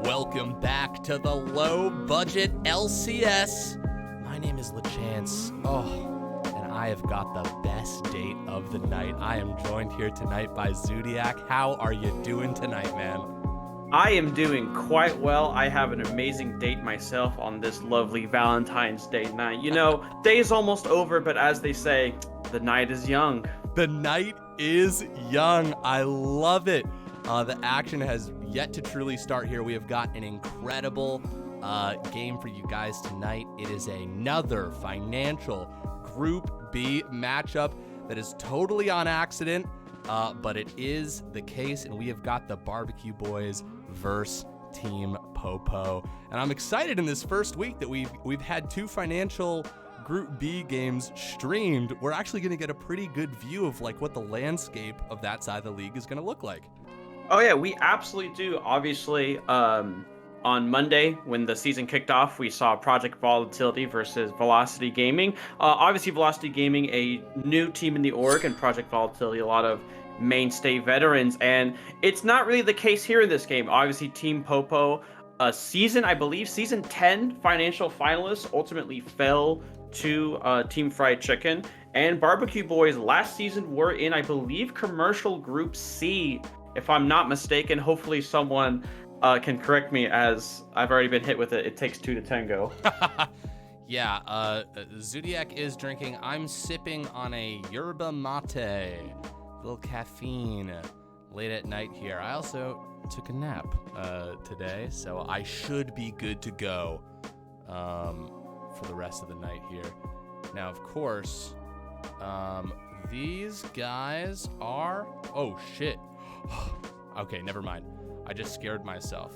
Welcome back to the Low Budget LCS. My name is LeChance. And I have got the best date of the night. I am joined here tonight by Zodiac. How are you doing tonight, man? I am doing quite well. I have an amazing date myself on this lovely Valentine's Day night. You know, day is almost over, but as they say, the night is young. The night is young. I love it. The action has yet to truly start here. We have got an incredible game for you guys tonight. It is another financial Group B matchup that is totally on accident, but it is the case, and we have got the Barbecue Boys versus Team Popo. And I'm excited in this first week that we've had two financial Group B games streamed. We're actually going to get a pretty good view of like what the landscape of that side of the league is going to look like. Oh yeah, we absolutely do. Obviously, on Monday when the season kicked off, we saw Project Volatility versus Velocity Gaming. Obviously, Velocity Gaming, a new team in the org, and Project Volatility, a lot of mainstay veterans. And it's not really the case here in this game. Obviously, Team Popo, season 10 financial finalists, ultimately fell to Team Fried Chicken. And Barbecue Boys last season were in, I believe, Commercial Group C, if I'm not mistaken. Hopefully someone can correct me, as I've already been hit with it. It takes two to tango. Yeah, Zodiac is drinking. I'm sipping on a yerba mate. A little caffeine late at night here. I also took a nap today, so I should be good to go for the rest of the night here. Now, of course, these guys are... Oh, shit. Okay, never mind. I just scared myself.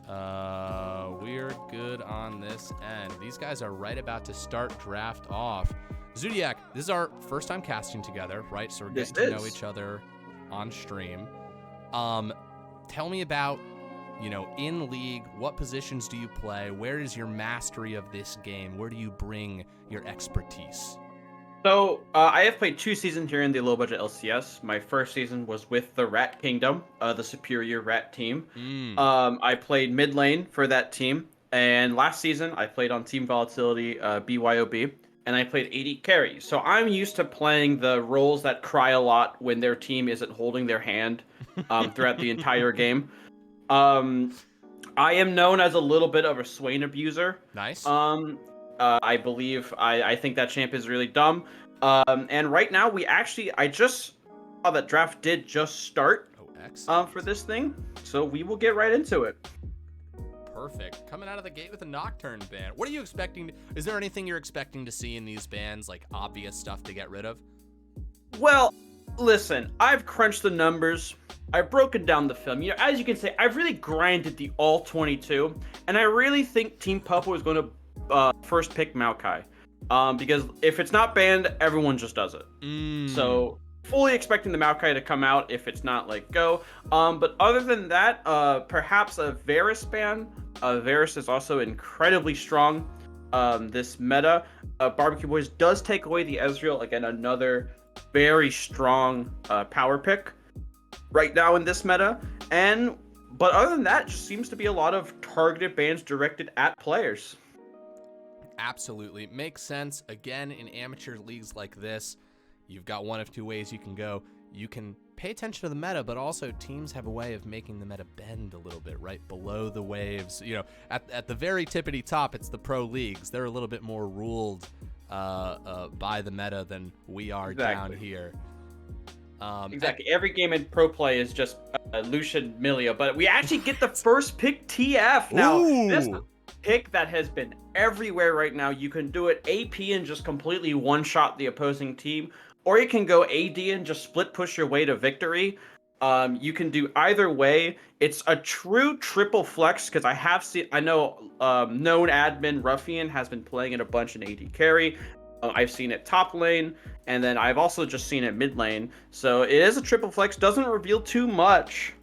We're good on this end. These guys are right about to start draft off. Zodiac, this is our first time casting together, right? So we're getting to know each other on stream. Tell me about, in league, what positions do you play? Where is your mastery of this game? Where do you bring your expertise? So, I have played 2 seasons here in the low budget LCS. My first season was with the Rat Kingdom, the superior Rat team. I played mid lane for that team. And last season, I played on Team Volatility, BYOB, and I played AD carry. So I'm used to playing the roles that cry a lot when their team isn't holding their hand throughout the entire game. I am known as a little bit of a Swain abuser. Nice. I think that champ is really dumb. And right now I just saw that draft did just start for this thing. So we will get right into it. Perfect. Coming out of the gate with a Nocturne ban. What are you expecting? Is there anything you're expecting to see in these bans, like obvious stuff to get rid of? Well, listen, I've crunched the numbers. I've broken down the film. As you can say, I've really grinded the all 22, and I really think Team Popo is going to first pick Maokai, because if it's not banned, everyone just does it. So fully expecting the Maokai to come out if it's not go. But other than that, perhaps a Varus ban. Varus is also incredibly strong this meta. Barbecue Boys does take away the Ezreal, again another very strong power pick right now in this meta. But other than that, it just seems to be a lot of targeted bans directed at players. Absolutely. Makes sense. Again, in amateur leagues like this, you've got one of two ways you can go. You can pay attention to the meta, but also teams have a way of making the meta bend a little bit, right below the waves. At the very tippity top, it's the pro leagues. They're a little bit more ruled by the meta than we are down here. Exactly. Every game in pro play is just Lucian Millia, but we actually get the first pick TF. Now, this pick that has been everywhere right now. You can do it AP and just completely one-shot the opposing team, or you can go AD and just split push your way to victory. You can do either way. It's a true triple flex, because I know known admin Ruffian has been playing it a bunch in AD carry. I've seen it top lane, and then I've also just seen it mid lane. So it is a triple flex. Doesn't reveal too much.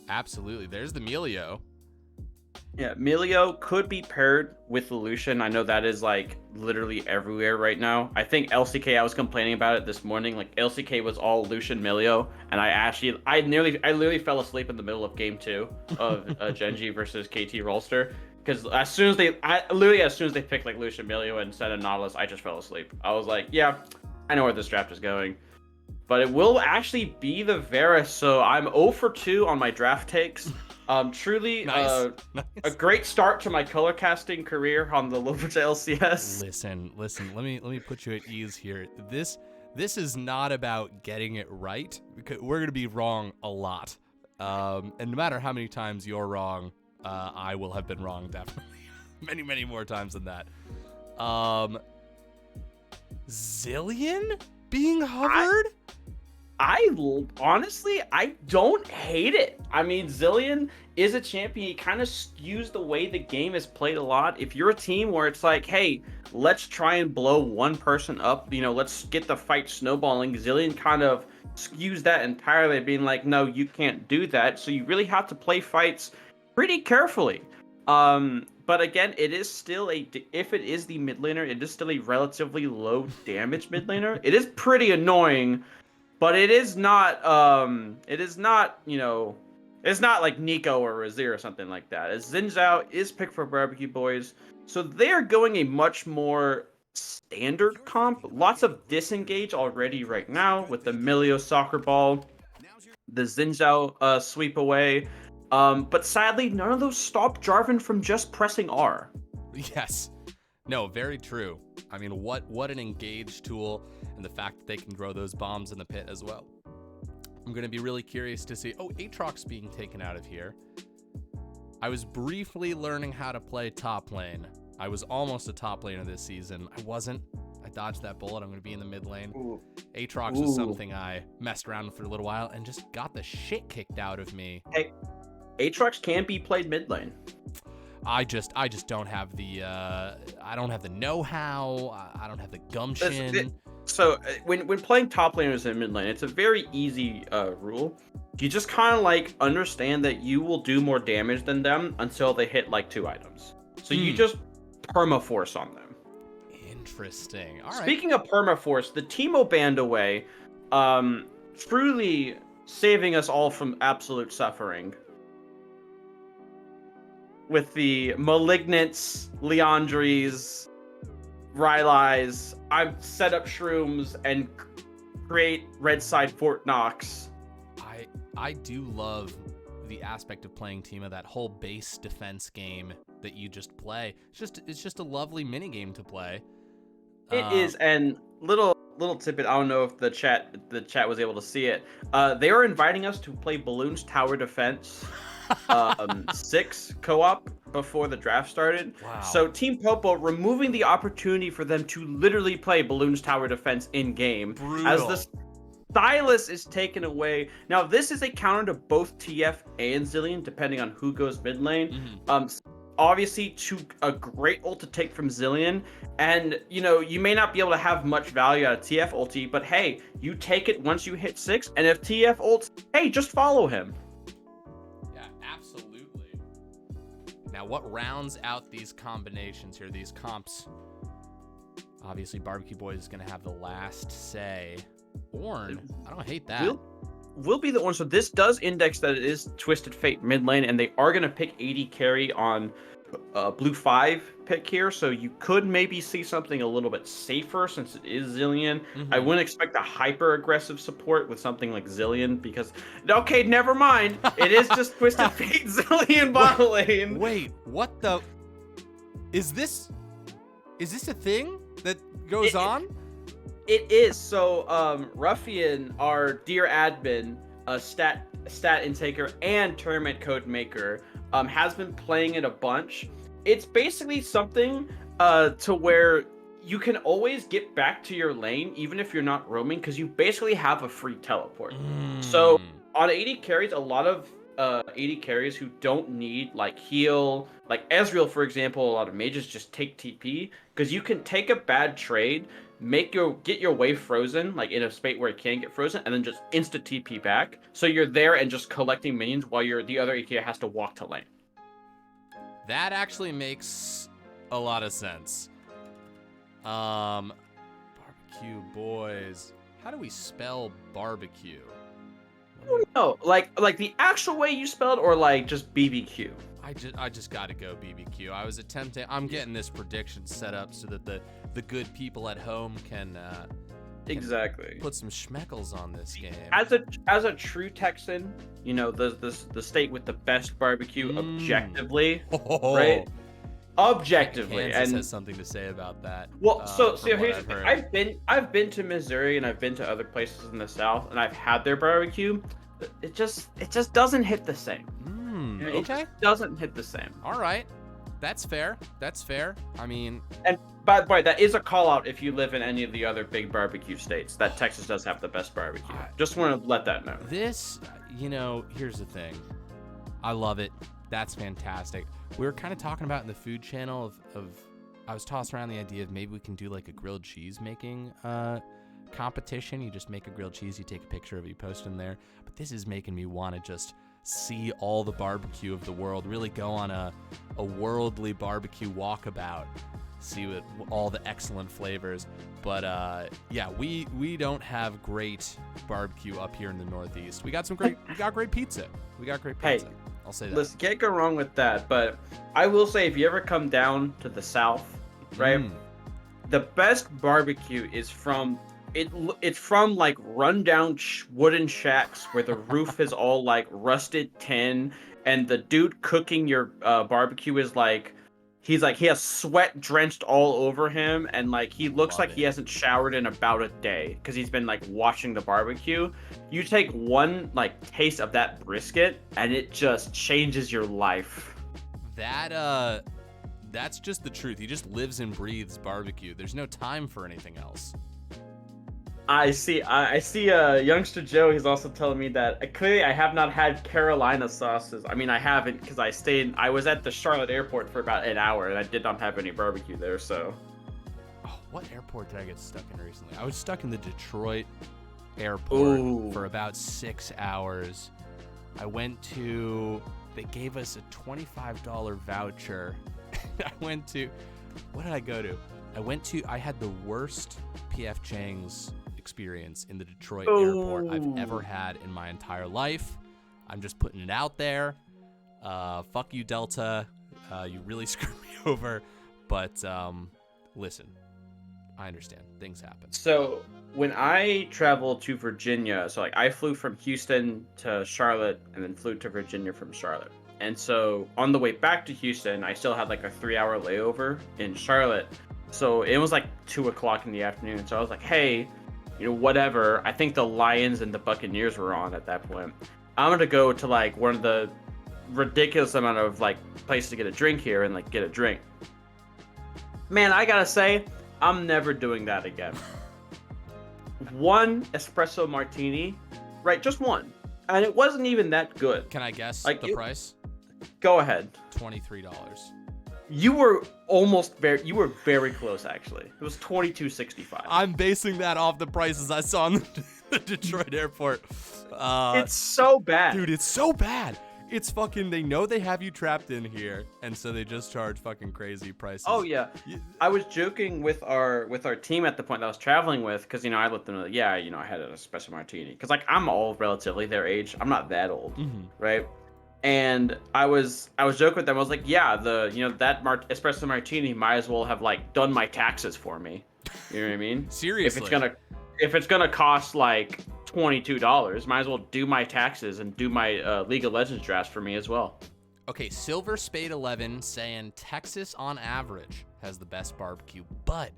Absolutely. There's the Melio. Yeah, Milio could be paired with Lucian. I know that is like literally everywhere right now. I think LCK, I was complaining about it this morning. Like LCK was all Lucian Milio, and I literally fell asleep in the middle of game two of Genji versus KT Rolster. Because as soon as they picked like Lucian Milio instead of Nautilus, I just fell asleep. I was like, yeah, I know where this draft is going. But it will actually be the Varus, so I'm 0 for 2 on my draft takes. Truly Nice. a great start to my color casting career on the LBLCS. Listen. Let me put you at ease here. This is not about getting it right, because we're gonna be wrong a lot. And no matter how many times you're wrong, I will have been wrong definitely many more times than that. Zillion being hovered? Honestly, I don't hate it. I mean, Zillion is a champion. He kind of skews the way the game is played a lot. If you're a team where it's like, hey, let's try and blow one person up, let's get the fight snowballing, Zillion kind of skews that entirely, being like, no, you can't do that. So you really have to play fights pretty carefully. But again, it is still if it is the mid laner, it is still a relatively low damage mid laner. It is pretty annoying. But it's not like Nico or Razir or something like that. As Xin Zhao is picked for Barbecue Boys, so they are going a much more standard comp. Lots of disengage already right now with the Milio soccer ball, the Xin Zhao sweep away. But sadly, none of those stop Jarvan from just pressing R. Yes. No, very true. I mean, what an engage tool, and the fact that they can grow those bombs in the pit as well. I'm going to be really curious to see. Oh, Aatrox being taken out of here. I was briefly learning how to play top lane. I was almost a top laner this season. I wasn't. I dodged that bullet. I'm going to be in the mid lane. Aatrox was something I messed around with for a little while and just got the shit kicked out of me. Hey, Aatrox can be played mid lane. I just don't have the I don't have the know-how. I don't have the gumption. So when playing top laners in mid lane, it's a very easy rule. You just kind of like understand that you will do more damage than them until they hit like 2 items. So you just permaforce on them. Interesting. All right. Speaking of permaforce, the Teemo band away, truly saving us all from absolute suffering. With the Malignants, Leandries, Rylai's, I've set up shrooms and create red side Fort Knox. I do love the aspect of playing Teemo, that whole base defense game that you just play. It's just a lovely mini game to play. It is, and little tidbit. I don't know if the chat was able to see it. They are inviting us to play Balloons Tower Defense 6 co-op before the draft started. Wow. So Team Popo removing the opportunity for them to literally play Balloons Tower Defense in game. Brutal. As the stylus is taken away. Now this is a counter to both TF and Zillion, depending on who goes mid lane. Obviously, a great ult to take from Zillion, and you may not be able to have much value out of TF ulti, but hey, you take it once you hit 6, and if TF ults, hey, just follow him. Yeah, absolutely. Now, what rounds out these combinations here, these comps? Obviously, Barbecue Boys is going to have the last say. Ornn, I don't hate that. Will be the one. So this does index that it is Twisted Fate mid lane, and they are going to pick 80 carry on blue 5 pick here. So you could maybe see something a little bit safer since it is Zillion. I wouldn't expect a hyper aggressive support with something like Zillion because, okay, never mind. It is just Twisted Fate Zillion bot lane. Wait, what the? Is this a thing that goes on? It is. So, Ruffian, our dear admin, stat intaker, and tournament code maker, has been playing it a bunch. It's basically something to where you can always get back to your lane, even if you're not roaming, because you basically have a free teleport. So, on 80 carries, a lot of 80 carries who don't need like heal, like Ezreal, for example, a lot of mages just take TP, because you can take a bad trade, get your wave frozen, like in a spate where it can get frozen, and then just insta TP back. So you're there and just collecting minions while the other AD has to walk to lane. That actually makes a lot of sense. Barbecue boys. How do we spell barbecue? No, like the actual way you spelled, or like just BBQ. I just got to go BBQ. I was attempting. I'm getting this prediction set up so that the good people at home can Exactly. put some schmeckles on this game. As a true Texan, you know, the state with the best barbecue objectively, right? Objectively, Kansas and has something to say about that. well, so from what here's I've the thing. heard. I've been to Missouri and I've been to other places in the South, and I've had their barbecue. It just doesn't hit the same. It Okay. just doesn't hit the same. All right. That's fair. That's fair. I mean, And by the way, that is a call out if you live in any of the other big barbecue states. That Texas does have the best barbecue. Just want to let that know. this, here's the thing. I love it. That's fantastic. We were kind of talking about in the food channel of I was tossing around the idea of maybe we can do like a grilled cheese making competition. You just make a grilled cheese, you take a picture of it, you post in there. But this is making me want to just see all the barbecue of the world, really go on a worldly barbecue walkabout, see what all the excellent flavors. But yeah, we don't have great barbecue up here in the Northeast. We got great pizza. We got great pizza. Hey, I'll say that. listen, can't go wrong with that. But I will say, if you ever come down to the South, right, the best barbecue is from it's from like rundown wooden shacks where the roof is all like rusted tin, and the dude cooking your barbecue is like he has sweat drenched all over him, and like he looks like he hasn't showered in about a day because he's been like watching the barbecue. You take one like taste of that brisket and it just changes your life. That's just the truth. He just lives and breathes barbecue. There's no time for anything else. I see youngster Joe. He's also telling me that clearly I have not had Carolina sauces. I mean, I haven't because I was at the Charlotte airport for about an hour and I did not have any barbecue there. So, what airport did I get stuck in recently? I was stuck in the Detroit airport for about 6 hours. They gave us a $25 voucher. What did I go to? I had the worst P.F. Chang's experience in the Detroit airport I've ever had in my entire life. I'm just putting it out there. Fuck you, Delta. You really screwed me over. But listen, I understand. Things happen. So when I traveled to Virginia, so like I flew from Houston to Charlotte and then flew to Virginia from Charlotte. And so on the way back to Houston, I still had like a 3-hour layover in Charlotte. So it was like 2:00 in the afternoon. So I was like, hey, whatever. I think the Lions and the Buccaneers were on at that point. I'm going to go to like one of the ridiculous amount of like places to get a drink here and like get a drink. Man, I got to say, I'm never doing that again. One espresso martini, right? Just one. And it wasn't even that good. Can I guess like the price? Go ahead. $23. You were very close, actually. It was $22.65. I'm basing that off the prices I saw in the Detroit airport. It's so bad. Dude, it's so bad. It's fucking, they know they have you trapped in here, and so they just charge fucking crazy prices. Oh, yeah. I was joking with our team at the point that I was traveling with, because, I let them know, I had an espresso martini. Because, like, I'm all relatively their age. I'm not that old, right? And I was joking with them. I was like, yeah, that espresso martini might as well have like done my taxes for me. You know what I mean? Seriously. If it's gonna cost like $22, might as well do my taxes and do my League of Legends drafts for me as well. Okay, Silver Spade 11 saying Texas on average has the best barbecue, but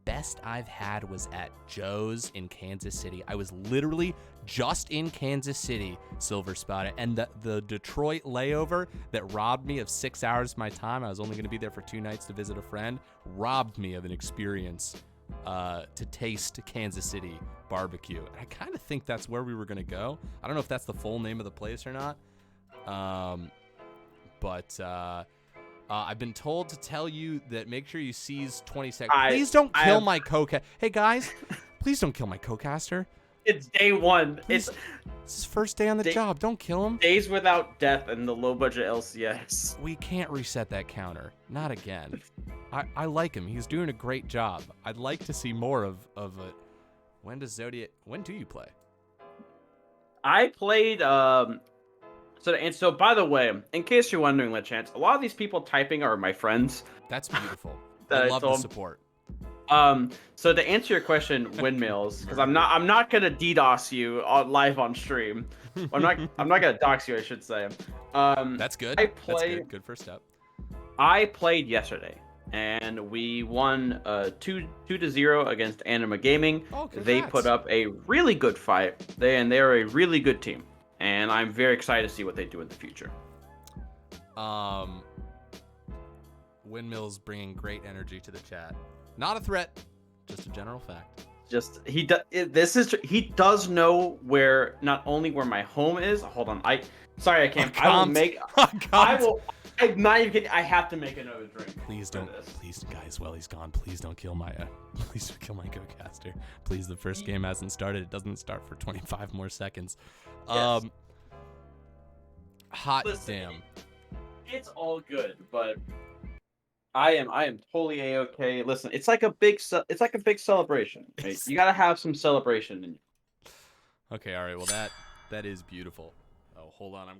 best I've had was at Joe's in Kansas City. I was literally just in Kansas City, Silver Spade, and the Detroit layover that robbed me of 6 hours of my time. I was only going to be there for 2 nights to visit a friend, robbed me of an experience to taste Kansas City barbecue. And I kind of think that's where we were going to go. I don't know if that's the full name of the place or not. But I've been told to tell you that make sure you seize 20 seconds. Please don't kill my co-caster. Hey, guys, please don't kill my co-caster. It's day one. It's his first day on the job. Don't kill him. Days without death in the low budget LCS. We can't reset that counter. Not again. I like him. He's doing a great job. I'd like to see more of it. When do you play? I played So by the way, in case you're wondering, LeChance, a lot of these people typing are my friends. That's beautiful. That I I love the told- support. So to answer your question, windmills, because I'm not gonna DDoS you live on stream. I'm not gonna dox you, I should say. That's good. That's good. Good first step. I played yesterday, and we won 2-0 against Anima Gaming. Oh, they put up a really good fight. They're a really good team, and I'm very excited to see what they do in the future. Windmills bringing great energy to the chat. Not a threat, just a general fact. He does know where, not only where my home is. Hold on, I can't. I will make. I'm not even kidding. I have to make another drink. Please don't. Please, guys, while he's gone, please don't kill my. Please don't kill my GoCaster. Please, the first game hasn't started. It doesn't start for 25 more seconds. Yes. Listen, damn. It's all good, but I am totally a-okay. Listen, it's like a big celebration. Right? You gotta have some celebration in you. Okay, all right. Well, that is beautiful. Oh, hold on.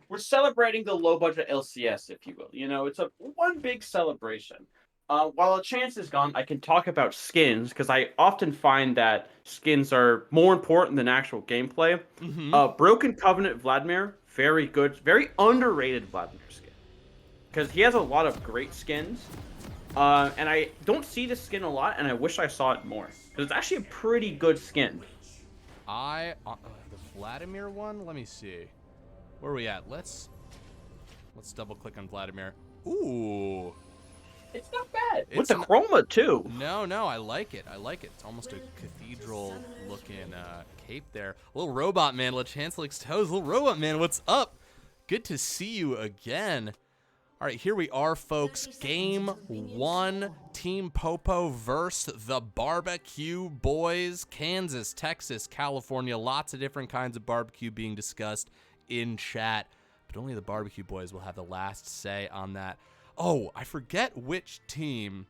We're celebrating the low budget LCS, if you will. You know, it's one big celebration. While a chance is gone, I can talk about skins because I often find that skins are more important than actual gameplay. Mm-hmm. Broken Covenant Vladimir, very good, very underrated Vladimir skin because he has a lot of great skins. And I don't see this skin a lot, and I wish I saw it more because it's actually a pretty good skin. The Vladimir one. Let me see. Where are we at? Let's double click on Vladimir. Ooh. It's not bad. With the chroma too. No, I like it. It's almost a cathedral-looking cape there. Little robot man, LeChance licks toes. Little robot man, what's up? Good to see you again. All right, here we are, folks. Game 1, Team Popo versus the Barbeque boys. Kansas, Texas, California. Lots of different kinds of barbecue being discussed in chat, but only the Barbeque boys will have the last say on that. Oh, I forget which team.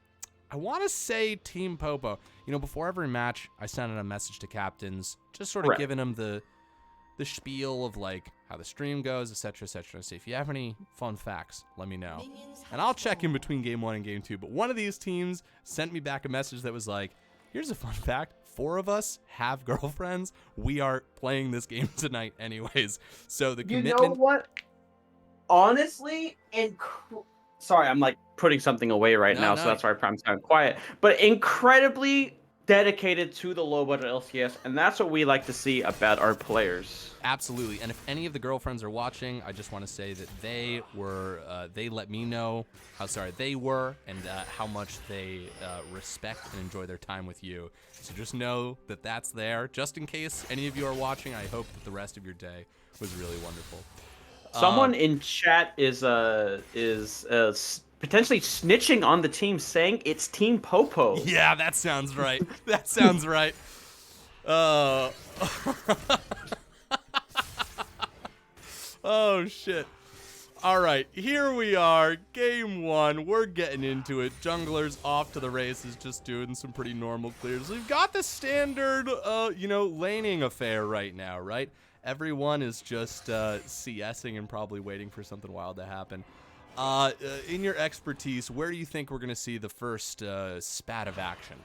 I want to say Team Popo. You know, before every match, I send out a message to captains, just sort of giving them the spiel of like how the stream goes, etc., etc. So if you have any fun facts, let me know, and I'll check in between game 1 and game 2. But one of these teams sent me back a message that was like, "Here's a fun fact: 4 of us have girlfriends. We are playing this game tonight, anyways." So the commitment. You know what? Honestly, sorry, I'm like putting something away now, so that's why I'm sound quiet. But incredibly dedicated to the low budget LCS, and that's what we like to see about our players. Absolutely. And if any of the girlfriends are watching, I just want to say that they let me know how sorry they were and how much they respect and enjoy their time with you. So just know that that's there. Just in case any of you are watching, I hope that the rest of your day was really wonderful. Someone in chat is potentially snitching on the team, saying it's Team Popo. Yeah, that sounds right. That sounds right. Oh, shit. All right, here we are. Game 1. We're getting into it. Jungler's off to the races, just doing some pretty normal clears. We've got the standard, laning affair right now, right? Everyone is just CSing and probably waiting for something wild to happen. In your expertise, where do you think we're going to see the first spat of action?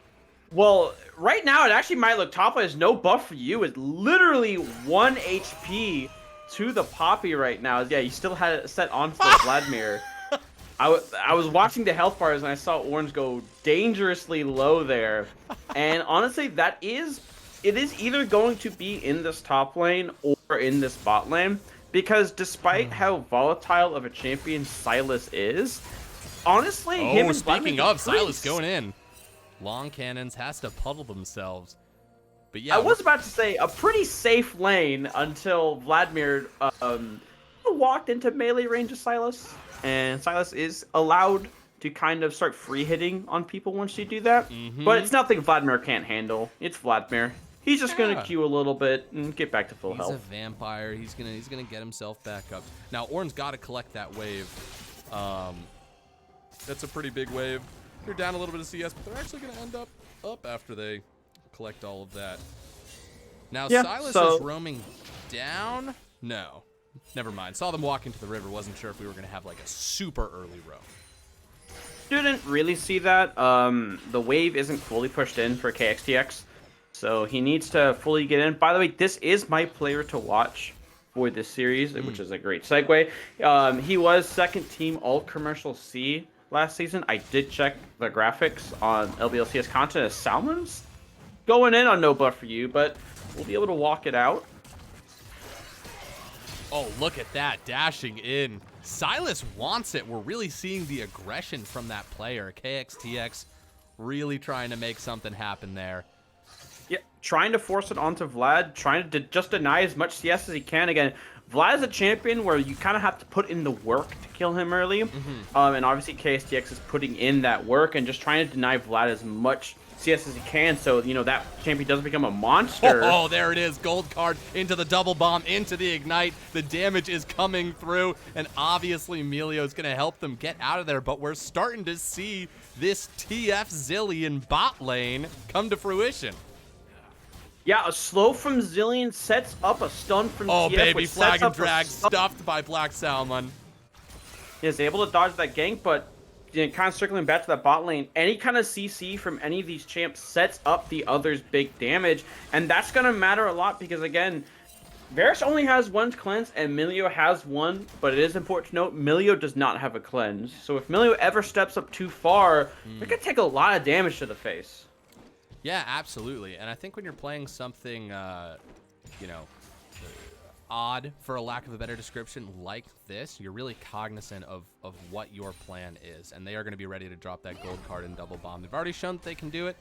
Well, right now, it actually might look top lane. There's no buff for you. It's literally 1 HP to the Poppy right now. Yeah, you still had it set on for Vladimir. I was watching the health bars, and I saw Orange go dangerously low there. And honestly, it is either going to be in this top lane or in this bot lane, because despite how volatile of a champion Sylas is, honestly, him and speaking of Sylas going in, long cannons has to puddle themselves. But yeah, I was about to say a pretty safe lane until Vladimir walked into melee range of Sylas, and Sylas is allowed to kind of start free hitting on people once you do that. But it's nothing Vladimir can't handle. It's Vladimir. He's just gonna queue a little bit and get back to full health. He's a vampire. He's gonna get himself back up. Now Ornn's got to collect that wave. That's a pretty big wave. They're down a little bit of CS, but they're actually gonna end up after they collect all of that. Now Silas is roaming down. No, never mind. Saw them walking to the river. Wasn't sure if we were gonna have like a super early roam. Didn't really see that. The wave isn't fully pushed in for KXTX, so he needs to fully get in. By the way, this is my player to watch for this series, which is a great segue. He was second team All-Commercial C last season. I did check the graphics on LBLCS content as Salmon's going in on no buff for you, but we'll be able to walk it out. Oh, look at that, dashing in. Silas wants it. We're really seeing the aggression from that player. KXTX really trying to make something happen there. Yeah, trying to force it onto Vlad, trying to just deny as much CS as he can. Again, Vlad is a champion where you kind of have to put in the work to kill him early. And obviously KXTX is putting in that work and just trying to deny Vlad as much CS as he can, so that champion doesn't become a monster. Oh, there it is. Gold card into the double bomb, into the ignite. The damage is coming through, and obviously Melio is going to help them get out of there, but we're starting to see this TF Zillion bot lane come to fruition. Yeah, a slow from Zillion sets up a stun from TF. Oh, baby, flag and drag stuffed by Black Salmon. He is able to dodge that gank, but kind of circling back to that bot lane, any kind of CC from any of these champs sets up the other's big damage, and that's going to matter a lot because, again, Varus only has one cleanse and Melio has one, but it is important to note Melio does not have a cleanse. So if Melio ever steps up too far, it could take a lot of damage to the face. Yeah, absolutely. And I think when you're playing something, odd, for a lack of a better description, like this, you're really cognizant of what your plan is, and they are going to be ready to drop that gold card and double bomb. They've already shown that they can do it.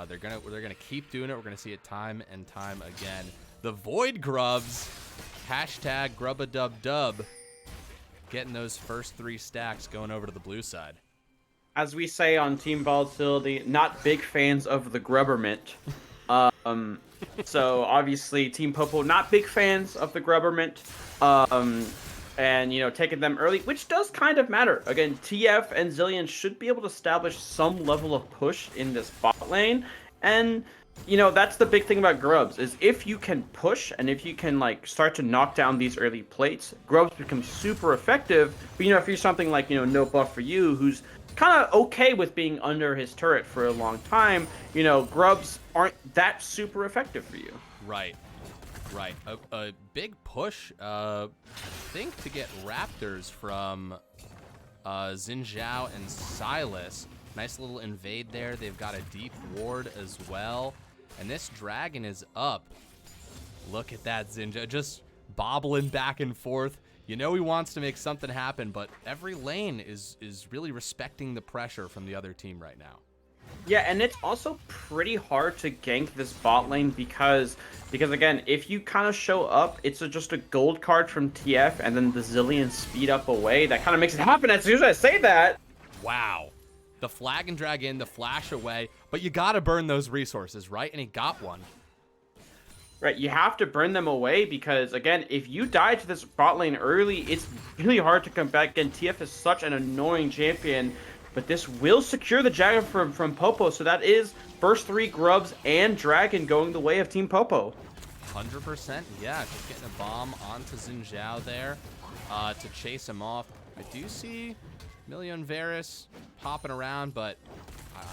They're gonna keep doing it. We're gonna see it time and time again. The Void Grubs, hashtag grubadubdub, getting those first 3 stacks going over to the blue side. As we say on Team Volatility, not big fans of the grubberment. So obviously Team Popo not big fans of the grubberment, and taking them early, which does kind of matter. Again, TF and Zillion should be able to establish some level of push in this bot lane, and that's the big thing about grubs is if you can push and if you can start to knock down these early plates, grubs become super effective. But if you're something like no buff for you, who's kind of okay with being under his turret for a long time, grubs aren't that super effective for you. Right. A big push, I think, to get Raptors from Xin Zhao and Silas. Nice little invade there. They've got a deep ward as well. And this dragon is up. Look at that, Xin Zhao, just bobbling back and forth. He wants to make something happen, but every lane is really respecting the pressure from the other team right now. Yeah, and it's also pretty hard to gank this bot lane because again, if you kind of show up, it's just a gold card from TF and then the Zillion speed up away. That kind of makes it happen as soon as I say that. Wow. The flag and drag in, the flash away, but you got to burn those resources, right? And he got one. Right, you have to burn them away because, again, if you die to this bot lane early, it's really hard to come back. Again, TF is such an annoying champion, but this will secure the dragon from Popo, so that is first 3 grubs and dragon going the way of Team Popo. 100%, yeah, just getting a bomb onto Xin Zhao there to chase him off. I do see Melio and Varus popping around, but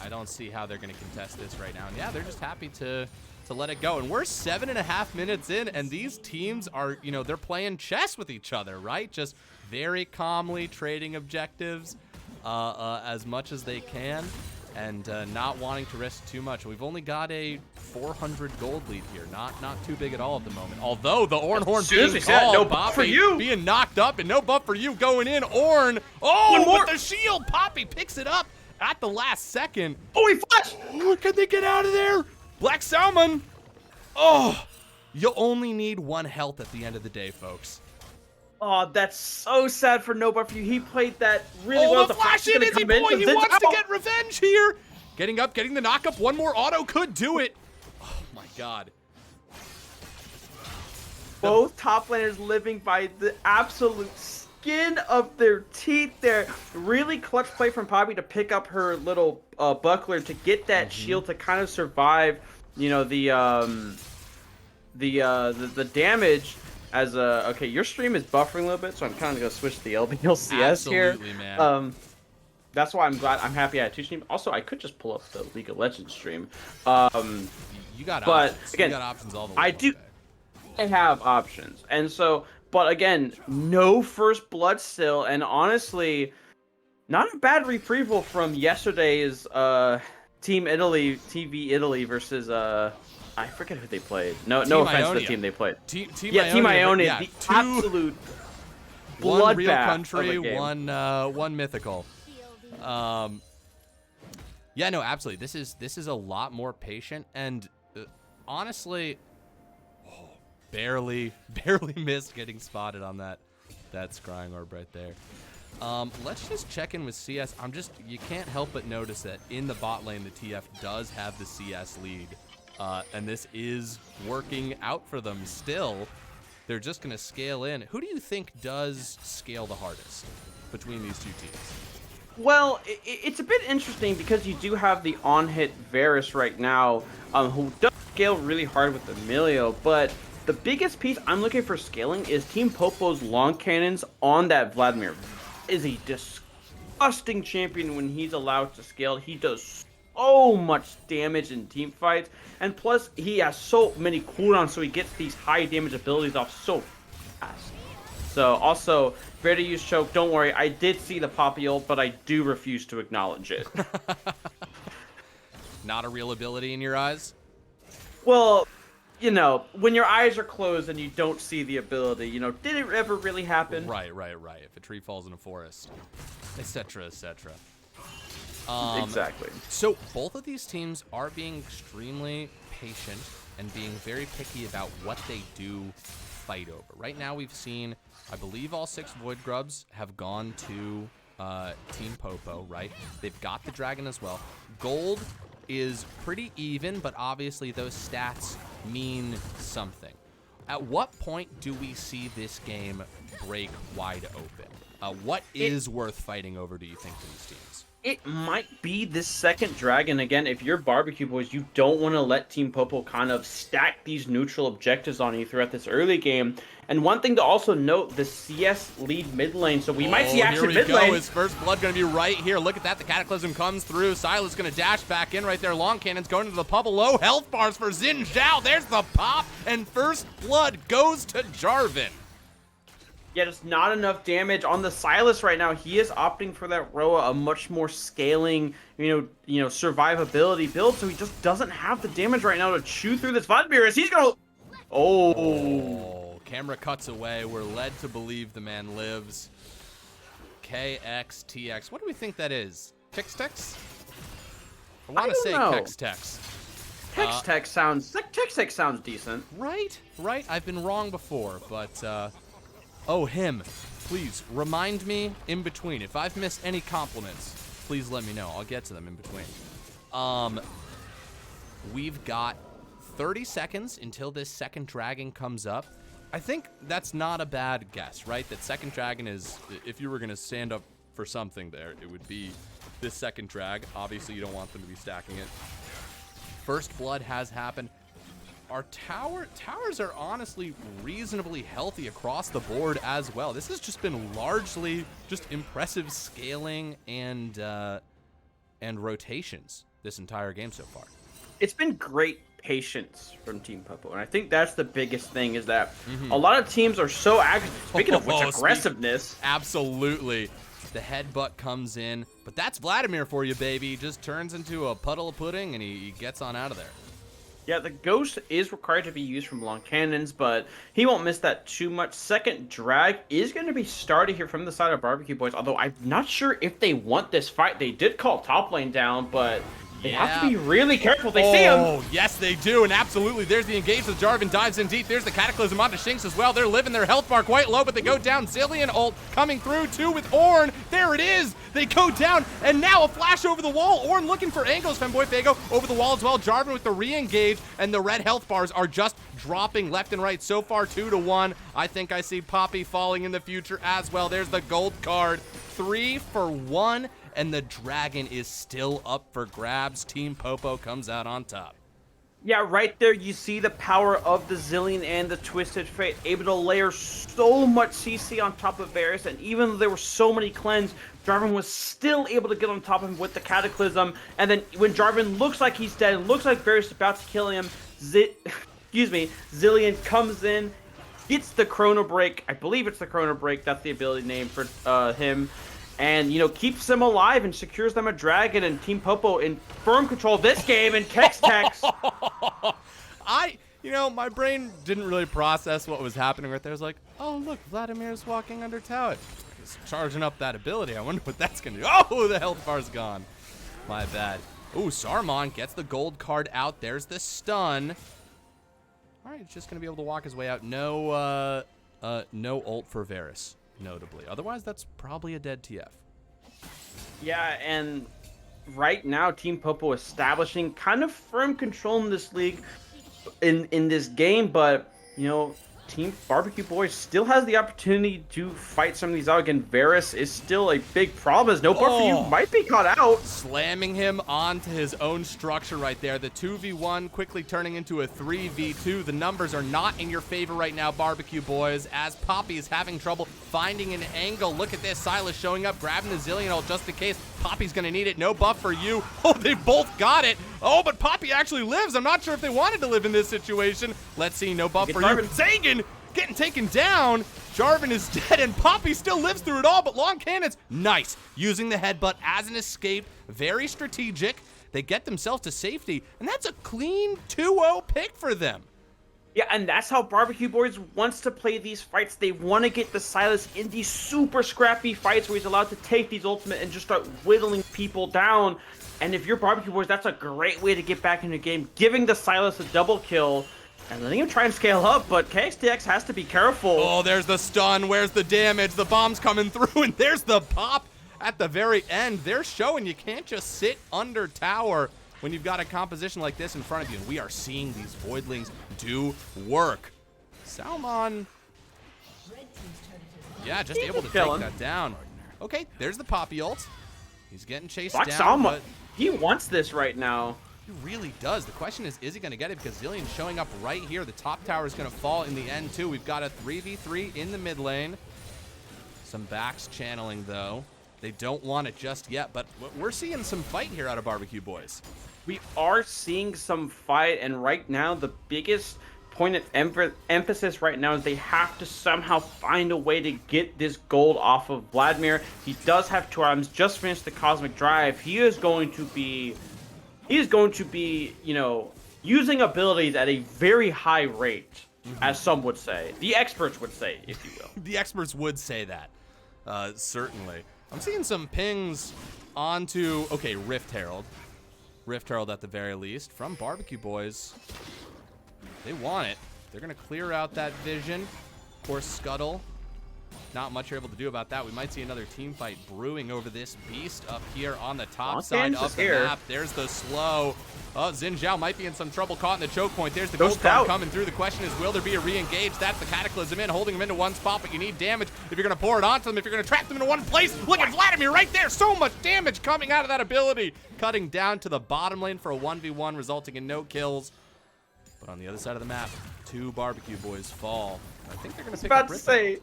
I don't see how they're going to contest this right now. And yeah, they're just happy to let it go. And we're 7.5 minutes in, and these teams are, they're playing chess with each other, right? Just very calmly trading objectives as much as they can, and not wanting to risk too much. We've only got a 400 gold lead here. Not too big at all at the moment. Although the Ornhorn being called, no buff for you, being knocked up, and no buff for you going in. Ornn, with the shield, Poppy picks it up at the last second. Oh, he flashed! Oh, can they get out of there? Black Salmon. Oh, you only need 1 health at the end of the day, folks. Oh, that's so sad for no buff for you. He played that really well. The flash in, Izzy boy. He wants to get revenge here. Getting up, getting the knock up. One more auto could do it. Oh, my God. Both top laners living by the absolute skin of their teeth there. Really clutch play from Poppy to pick up her little buckler to get that shield to kind of survive, you know, the damage. As okay, your stream is buffering a little bit, so I'm kind of gonna switch to the LBLCS here. Absolutely, man. That's why I'm happy I had two streams. Also, I could just pull up the League of Legends stream. You got options. Again, you got options all the way. I do. I have options, and so, but again, no first blood still, and honestly, not a bad retrieval from yesterday's Team Italy, TV Italy versus I forget who they played. No offense to the team they played. Team Ionia, yeah, the absolute bloodbath. One real country, of a game. one mythical. Yeah, no, absolutely. This is a lot more patient, and honestly, barely missed getting spotted on that scrying orb right there. Let's just check in with CS. You can't help but notice that in the bot lane, the TF does have the CS lead, and this is working out for them still. They're just gonna scale in. Who do you think does scale the hardest between these two teams? Well, it's a bit interesting because you do have the on-hit Varus right now, who does scale really hard with Emilio, but the biggest piece I'm looking for scaling is Team Popo's long cannons on that Vladimir. Is a disgusting champion when he's allowed to scale. He does so much damage in team fights, and plus he has so many cooldowns, so he gets these high damage abilities off so fast. So also, better use choke. Don't worry, I did see the Poppy ult, but I do refuse to acknowledge it. Not a real ability in your eyes? Well, you know, when your eyes are closed and you don't see the ability, you know, did it ever really happen? Right. If a tree falls in a forest, etc., etc. Exactly. So both of these teams are being extremely patient and being very picky about what they do fight over. Right now we've seen, I believe all 6 Void Grubs have gone to Team Popo, right? They've got the dragon as well. Gold is pretty even, but obviously those stats mean something. At what point do we see this game break wide open? What is worth fighting over, do you think, for these teams? It might be this second dragon. Again, if you're Barbecue Boys, you don't want to let Team Popo kind of stack these neutral objectives on you throughout this early game. And one thing to also note, the CS lead mid lane, so we might see action mid lane. Here we go. His first blood going to be right here. Look at that. The Cataclysm comes through. Silas going to dash back in right there. Long Cannon's going into the Popo. Low health bars for Xin Zhao. There's the pop, and first blood goes to Jarvan. Yeah, just not enough damage on the Silas right now. He is opting for that Roa, a much more scaling, you know, survivability build. So he just doesn't have the damage right now to chew through this Vladimir. As he's gonna, camera cuts away. We're led to believe the man lives. KXTX. What do we think that is? Tex-Tex? I want to say Kex-Tex. Tex-Tex sounds decent. Right. I've been wrong before, but oh, him. Please, remind me in between. If I've missed any compliments, please let me know. I'll get to them in between. We've got 30 seconds until this second dragon comes up. I think that's not a bad guess, right? That second dragon is, if you were going to stand up for something there, it would be this second drag. Obviously, you don't want them to be stacking it. First blood has happened. Our towers are honestly reasonably healthy across the board as well. This has just been largely just impressive scaling and rotations this entire game so far. It's been great patience from Team Popo, and I think that's the biggest thing, is that a lot of teams are so aggressive. Speaking of which, aggressiveness. Absolutely. The headbutt comes in, but that's Vladimir for you, baby. Just turns into a puddle of pudding, and he gets on out of there. Yeah, the Ghost is required to be used from long cannons, but he won't miss that too much. Second drag is going to be started here from the side of Barbecue Boys, although I'm not sure if they want this fight. They did call top lane down, but They have to be really careful. They see him. Oh, yes, they do. And absolutely, there's the engage as Jarvan dives in deep. There's the Cataclysm onto Shinx as well. They're living their health bar quite low, but they go down. Zillion ult coming through, too, with Ornn. There it is. They go down, and now a flash over the wall. Ornn looking for angles. Femboy Fago over the wall as well. Jarvan with the re-engage, and the red health bars are just dropping left and right. So far, 2-1. I think I see Poppy falling in the future as well. There's the gold card. 3 for 1. And the dragon is still up for grabs. Team Popo comes out on top. Yeah, right there you see the power of the Zillion and the Twisted Fate, able to layer so much CC on top of Varus, and even though there were so many cleanse, Jarvan was still able to get on top of him with the Cataclysm, and then when Jarvan looks like he's dead, looks like Varus is about to kill him, Zillion comes in, gets the Chrono Break, I believe it's the Chrono Break, that's the ability name for him, and, keeps them alive and secures them a dragon, and Team Popo in firm control of this game, and Kex. My brain didn't really process what was happening right there. I was like, oh, look, Vladimir's walking under tower. He's charging up that ability. I wonder what that's going to do. Oh, the health bar's gone. My bad. Ooh, Saruman gets the gold card out. There's the stun. All right, he's just going to be able to walk his way out. No ult for Varus. Notably. Otherwise, that's probably a dead TF. Yeah, and right now, Team Popo establishing kind of firm control in this league, in this game, but, Team Barbeque Boys still has the opportunity to fight some of these out. Again, Varus is still a big problem, as no bar for you might be caught out. Slamming him onto his own structure right there. The 2v1 quickly turning into a 3v2. The numbers are not in your favor right now, Barbeque Boys, as Poppy is having trouble finding an angle. Look at this. Silas showing up, grabbing the Zillion ult just in case. Poppy's going to need it. No buff for you. Oh, they both got it. Oh, but Poppy actually lives. I'm not sure if they wanted to live in this situation. Let's see. No buff for you. Zagan getting taken down. Jarvan is dead, and Poppy still lives through it all, but long cannons. Nice. Using the headbutt as an escape. Very strategic. They get themselves to safety, and that's a clean 2-0 pick for them. Yeah, and that's how Barbeque Boys wants to play these fights. They want to get the Silas in these super scrappy fights where he's allowed to take these ultimate and just start whittling people down. And if you're Barbeque Boys, that's a great way to get back in the game, giving the Silas a double kill and letting him try and scale up, but KXTX has to be careful. Oh, there's the stun. Where's the damage? The bomb's coming through, and there's the pop at the very end. They're showing you can't just sit under tower when you've got a composition like this in front of you. And we are seeing these Voidlings do work. Salmon, yeah, just able to take that down. Okay, there's the Poppy ult. He's getting chased down. Salmon, but he wants this right now. He really does. The question is he going to get it? Because Zillion's showing up right here. The top tower is going to fall in the end, too. We've got a 3v3 in the mid lane. Some backs channeling, though. They don't want it just yet, but we're seeing some fight here out of Barbeque Boys. We are seeing some fight, and right now the biggest point of emphasis right now is they have to somehow find a way to get this gold off of Vladimir. He does have 2 items, just finished the Cosmic Drive. He is going to be, using abilities at a very high rate, as some would say. The experts would say, if you will. The experts would say that, certainly. I'm seeing some pings onto, okay, Rift Herald. Rift Herald at the very least from Barbeque Boys. They want it. They're going to clear out that vision. Of course, Scuttle. Not much you're able to do about that. We might see another team fight brewing over this beast up here on the top side of the map. There's the slow. Oh, Xin Zhao might be in some trouble caught in the choke point. There's the gold card coming through. The question is, will there be a re-engage? That's the Cataclysm in, holding him into one spot, but you need damage if you're going to pour it onto them, if you're going to trap them into one place. Look at Vladimir right there. So much damage coming out of that ability. Cutting down to the bottom lane for a 1v1, resulting in no kills. But on the other side of the map, 2 Barbeque Boys fall. I think they're going to pick up Ripper.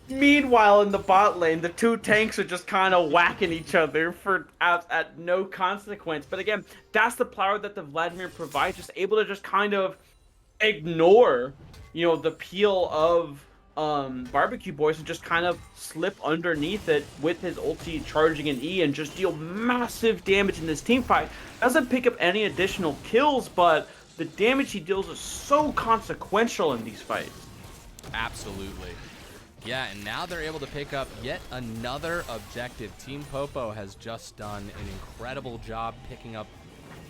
Meanwhile, in the bot lane, the 2 tanks are just kind of whacking each other at no consequence. But again, that's the power that the Vladimir provides, just able to just kind of ignore, the peel of Barbeque Boys and just kind of slip underneath it with his ulti charging an E and just deal massive damage in this team fight. Doesn't pick up any additional kills, but the damage he deals is so consequential in these fights. Absolutely. Yeah, and now they're able to pick up yet another objective. Team Popo has just done an incredible job picking up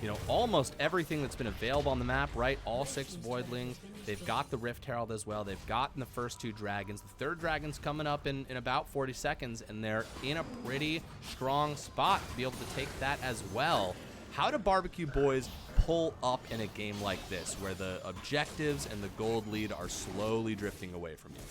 you know, almost everything that's been available on the map, right? All 6 Voidlings. They've got the Rift Herald as well. They've gotten the first 2 dragons. The 3rd dragon's coming up in about 40 seconds, and they're in a pretty strong spot to be able to take that as well. How do Barbecue Boys pull up in a game like this, where the objectives and the gold lead are slowly drifting away from you?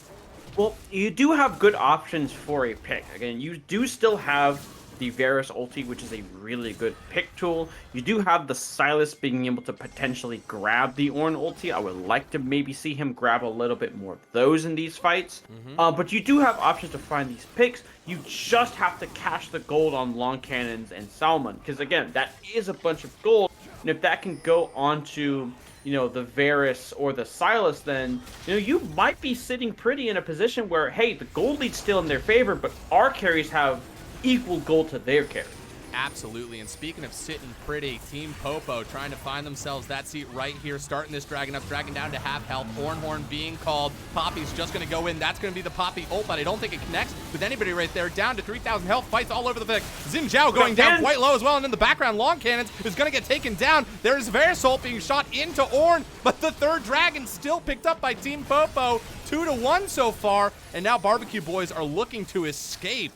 Well, you do have good options for a pick. Again, you do still have the Varus ulti, which is a really good pick tool. You do have the Silas being able to potentially grab the Ornn ulti. I would like to maybe see him grab a little bit more of those in these fights. But you do have options to find these picks. You just have to cash the gold on long cannons and Salmon, because again, that is a bunch of gold. And if that can go onto, you know, the Varus or the Silas, then, you know, you might be sitting pretty in a position where, hey, the gold lead's still in their favor, but our carries have equal gold to their carry. Absolutely. And speaking of sitting pretty, Team Popo trying to find themselves that seat right here, starting this dragon up, dragon down to half health. Horn being called. Poppy's just going to go in. That's going to be the Poppy ult, but I don't think it connects with anybody right there. Down to 3,000 health. Fights all over the place. Xin Zhao going down quite low as well. And in the background, Long Cannons is going to get taken down. There's Varus ult being shot into Ornn, but the 3rd dragon still picked up by Team Popo. 2-1 so far. And now Barbecue Boys are looking to escape.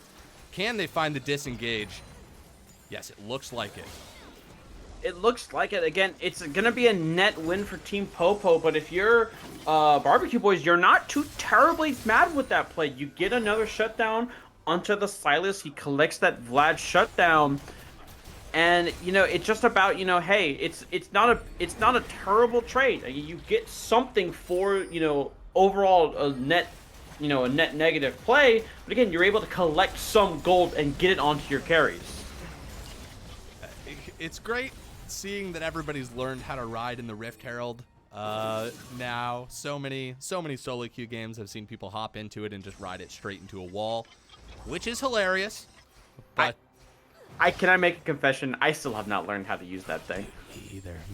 Can they find the disengage? Yes, it looks like it. It looks like it. Again, it's going to be a net win for Team Popo, but if you're Barbecue Boys, you're not too terribly mad with that play. You get another shutdown onto the Silas. He collects that Vlad shutdown. And, you know, it's just about, you know, hey, it's not a terrible trade. You get something for, you know, overall a net negative play, but again, you're able to collect some gold and get it onto your carries. It's great seeing that everybody's learned how to ride in the Rift Herald now. So many solo queue games I've seen people hop into it and just ride it straight into a wall, which is hilarious. But can I make a confession? I still have not learned how to use that thing.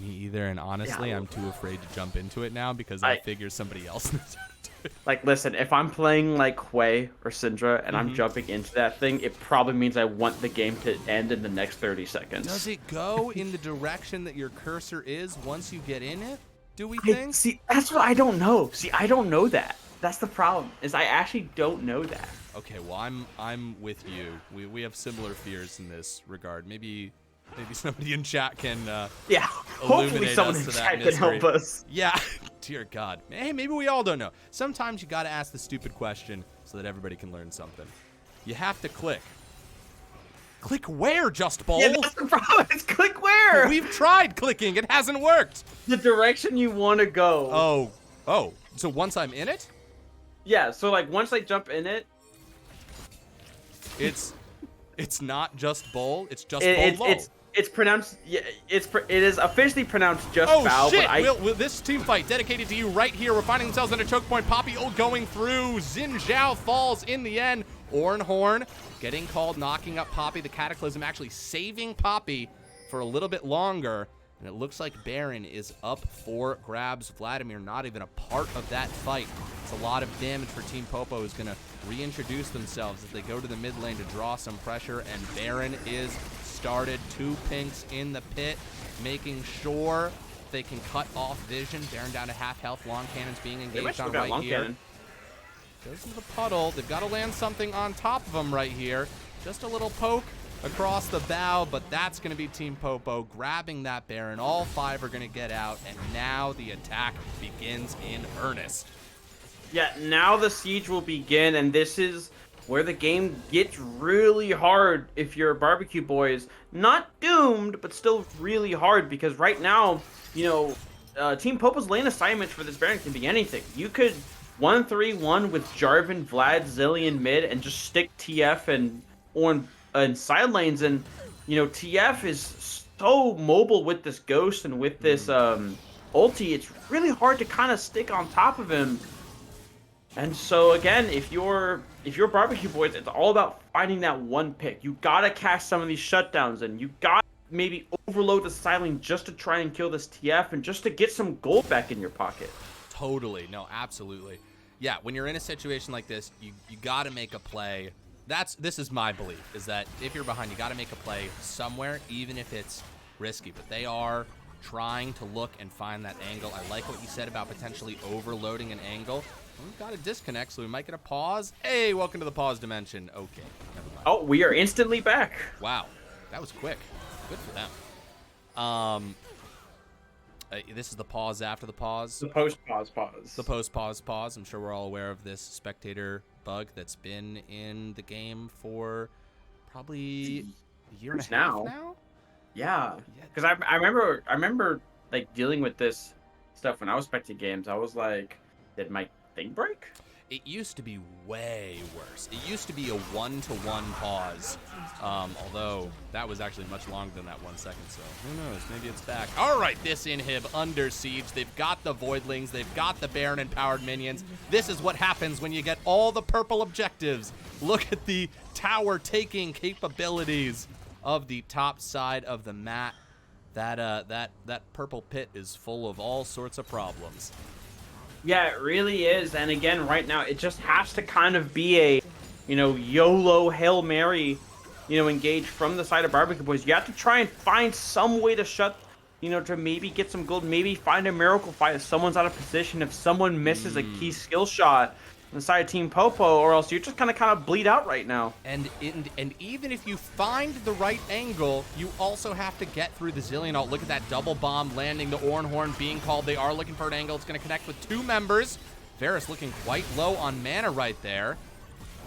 Me either. And honestly, I'm too afraid to jump into it now because I figure somebody else knows how to do it. Like, listen, if I'm playing like Hwei or Syndra and I'm jumping into that thing, it probably means I want the game to end in the next 30 seconds. Does it go in the direction that your cursor is once you get in it? Do we think? See, that's what I don't know. See, I don't know that. That's the problem, is I actually don't know that. Okay, well, I'm with you. We have similar fears in this regard. Maybe somebody in chat can hopefully someone in chat can help us. Yeah, dear God. Hey, maybe we all don't know. Sometimes you got to ask the stupid question so that everybody can learn something. You have to click. Click where, Just Bowl? Yeah, that's the problem. It's click where. We've tried clicking. It hasn't worked. The direction you want to go. Oh. So once I'm in it? Yeah. So like once I jump in it, it's not Just Bowl. It's Just Bowl low. It's pronounced. Yeah, it is officially pronounced Just Bow. Shit! But Will this team fight dedicated to you right here. We're finding themselves in a choke point. Poppy going through. Xin Zhao falls in the end. Horn getting called, knocking up Poppy. The Cataclysm actually saving Poppy for a little bit longer. And it looks like Baron is up for grabs. Vladimir not even a part of that fight. It's a lot of damage for Team Popo, who's going to reintroduce themselves as they go to the mid lane to draw some pressure. And Baron is started. 2 pinks in the pit, making sure they can cut off vision. Baron down to half health. Long Cannon's being engaged on right here. Cannon. Goes to the puddle. They've got to land something on top of them right here. Just a little poke across the bow, but that's going to be Team Popo grabbing that Baron. All 5 are going to get out, and now the attack begins in earnest. Yeah, now the siege will begin, and this is where the game gets really hard if you're Barbecue Boys. Not doomed, but still really hard, because right now, you know, Team Popo's lane assignments for this Baron can be anything. You could 1-3-1 with Jarvan, Vlad, Zillion mid, and just stick TF and Ornn and side lanes, and you know, TF is so mobile with this Ghost and with this ulti. It's really hard to kind of stick on top of him. And so again, if you're Barbecue Boys, it's all about finding that one pick. You gotta cast some of these shutdowns, and you got maybe overload the silent just to try and kill this TF and just to get some gold back in your pocket. Totally. No, absolutely. Yeah, when you're in a situation like this, you gotta make a play. This is my belief, is that if you're behind, you gotta make a play somewhere, even if it's risky, but they are trying to look and find that angle. I like what you said about potentially overloading an angle. We've got a disconnect, so we might get a pause. Hey, welcome to the pause dimension. Okay, never mind. Oh, we are instantly back. Wow, that was quick. Good for them. This is the pause after the pause. The post-pause pause. The post-pause pause. I'm sure we're all aware of this spectator bug that's been in the game for probably a year and a half now. Yeah, because I remember like dealing with this stuff when I was spectating games. I was like, did my thing break? It used to be way worse. It used to be a 1-to-1 pause, although that was actually much longer than that 1 second, so who knows, maybe it's back. All right, this inhib under siege. They've got the voidlings, they've got the Baron-empowered minions. This is what happens when you get all the purple objectives. Look at the tower-taking capabilities of the top side of the mat. That purple pit is full of all sorts of problems. Yeah, it really is. And again, right now, it just has to kind of be a, YOLO Hail Mary, engage from the side of Barbeque Boys. You have to try and find some way to shut, to maybe get some gold, maybe find a miracle fight if someone's out of position, if someone misses a key skill shot on the side of Team Popo, or else you're just kind of bleed out right now. And even if you find the right angle, you also have to get through the Zillion ult. Look at that double bomb landing, the Ornhorn being called. They are looking for an angle. It's going to connect with 2 members. Varus looking quite low on mana right there.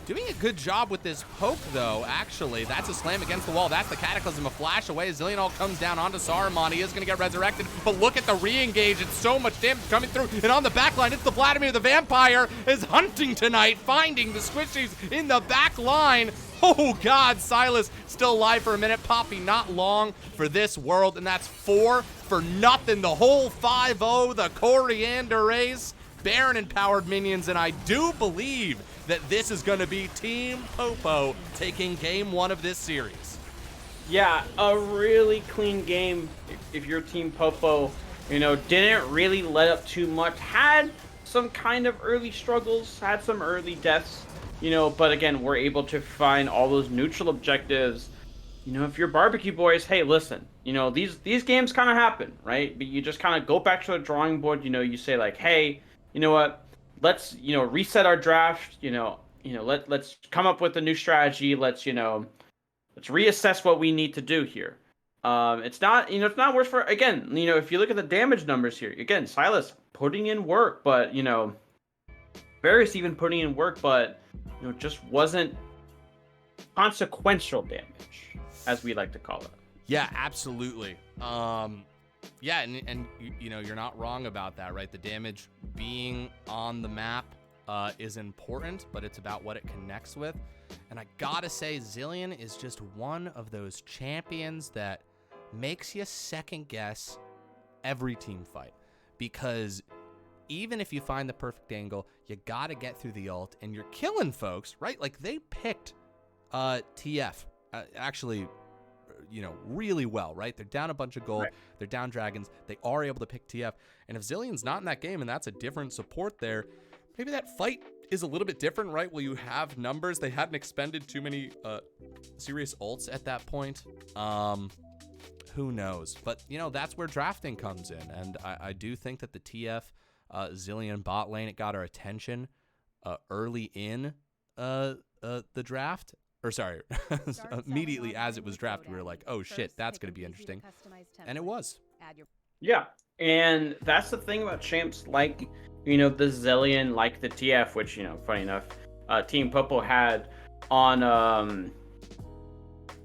Doing a good job with this poke, though, actually. That's a slam against the wall. That's the Cataclysm, a flash away. Zillion ult comes down onto Saruman. He is going to get resurrected, but look at the re-engage. It's so much damage coming through. And on the back line, it's the Vladimir the Vampire is hunting tonight, finding the squishies in the back line. Oh, God, Silas still alive for a minute. Poppy not long for this world, and that's 4 for nothing. The whole 5-0, the Coriander race. Baron-empowered minions, and I do believe that this is going to be Team Popo taking game 1 of this series. Yeah, a really clean game if you're Team Popo. Didn't really let up too much. Had some kind of early struggles, had some early deaths, but again, we're able to find all those neutral objectives. If you're Barbeque Boys, hey, listen, these games kind of happen, right? But you just kind of go back to the drawing board, you say like, hey, you know what? Let's reset our draft. Let's come up with a new strategy. Let's reassess what we need to do here. It's not it's not worse for again. If you look at the damage numbers here, again, Silas putting in work, but Varus even putting in work, but just wasn't consequential damage, as we like to call it. Yeah, absolutely. Yeah, and you're not wrong about that, right? The damage being on the map is important, but it's about what it connects with. And I gotta say, Zillion is just one of those champions that makes you second guess every team fight. Because even if you find the perfect angle, you gotta get through the ult, and you're killing folks, right? Like, they picked TF, actually, really well, right? They're down a bunch of gold. Right. They're down dragons. They are able to pick TF. And if Zillion's not in that game and that's a different support there, maybe that fight is a little bit different, right? Will you have numbers? They hadn't expended too many serious ults at that point. Who knows? But, that's where drafting comes in. And I do think that the TF Zillion bot lane, it got our attention early in the draft. Or sorry, immediately as it was drafted, we were like, oh shit, that's going to be interesting. And it was. Yeah, and that's the thing about champs like, the Zillion, like the TF, which, funny enough, Team Popo had on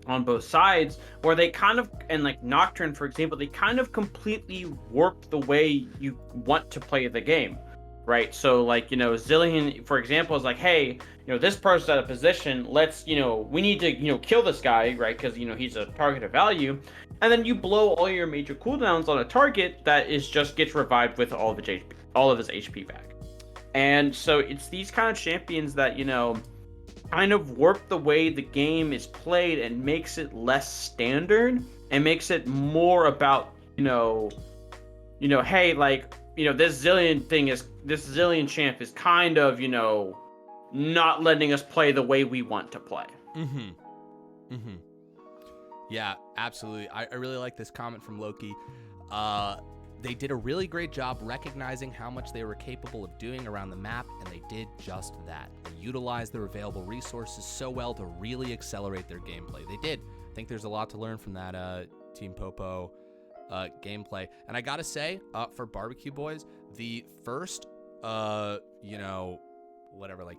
both sides, where they kind of, and like Nocturne, for example, they kind of completely warped the way you want to play the game. Right, so like, Zillion, for example, is like, hey, this person's out of position, let's, we need to, kill this guy, right, because, he's a target of value, and then you blow all your major cooldowns on a target that is just gets revived with all of his HP back. And so it's these kind of champions that, kind of warp the way the game is played and makes it less standard, and makes it more about, hey, like, this Zillion champ is kind of, not letting us play the way we want to play. Yeah, absolutely. I really like this comment from Loki. They did a really great job recognizing how much they were capable of doing around the map, and they did just that. They utilized their available resources so well to really accelerate their gameplay. They did. I think there's a lot to learn from that Team Popo gameplay. And I gotta say, for Barbecue Boys, the first, like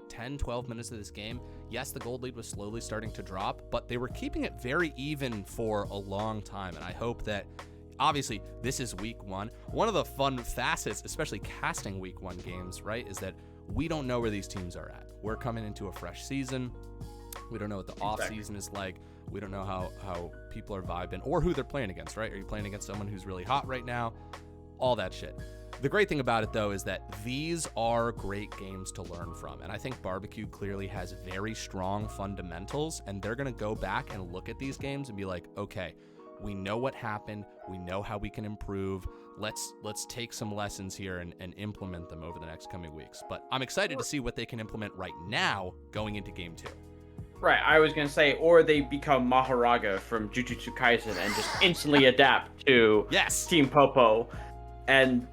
10, 12 minutes of this game, yes, the gold lead was slowly starting to drop, but they were keeping it very even for a long time. And I hope that, obviously, this is week one. One of the fun facets, especially casting week one games, right, is that we don't know where these teams are at. We're coming into a fresh season. We don't know what the off season is like. We don't know how people are vibing or who they're playing against, right? Are you playing against someone who's really hot right now? All that shit. The great thing about it, though, is that these are great games to learn from. And I think Barbecue clearly has very strong fundamentals, and they're going to go back and look at these games and be like, okay, we know what happened. We know how we can improve. Let's take some lessons here and implement them over the next coming weeks. But I'm excited to see what they can implement right now going into game 2. Right, I was going to say, or they become Maharaga from Jujutsu Kaisen and just instantly adapt to Team Popo. And,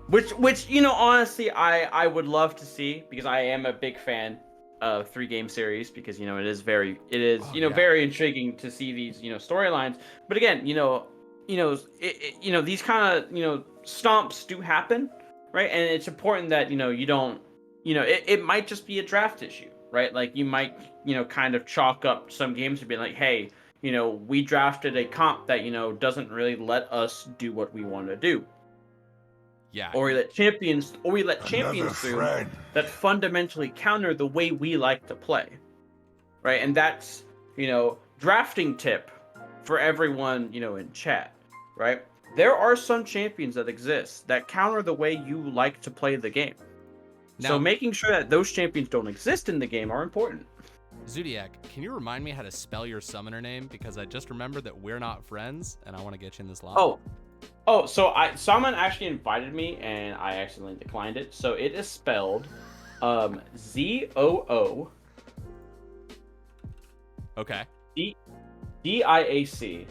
which honestly, I would love to see, because I am a big fan of 3-game series, because, it is very intriguing to see these, storylines. But again, these kind of, stomps do happen, right? And it's important that, you don't, it might just be a draft issue, right? Like, you might, kind of chalk up some games to be like, hey, we drafted a comp that, doesn't really let us do what we want to do. Yeah. Or we let champions through that fundamentally counter the way we like to play. Right? And that's, drafting tip for everyone, in chat, right? There are some champions that exist that counter the way you like to play the game. Now, so making sure that those champions don't exist in the game are important. Zodiac, can you remind me how to spell your summoner name? Because I just remembered that we're not friends, and I want to get you in this lobby. So someone actually invited me, and I accidentally declined it. So it is spelled ZOO. Okay. DIAC.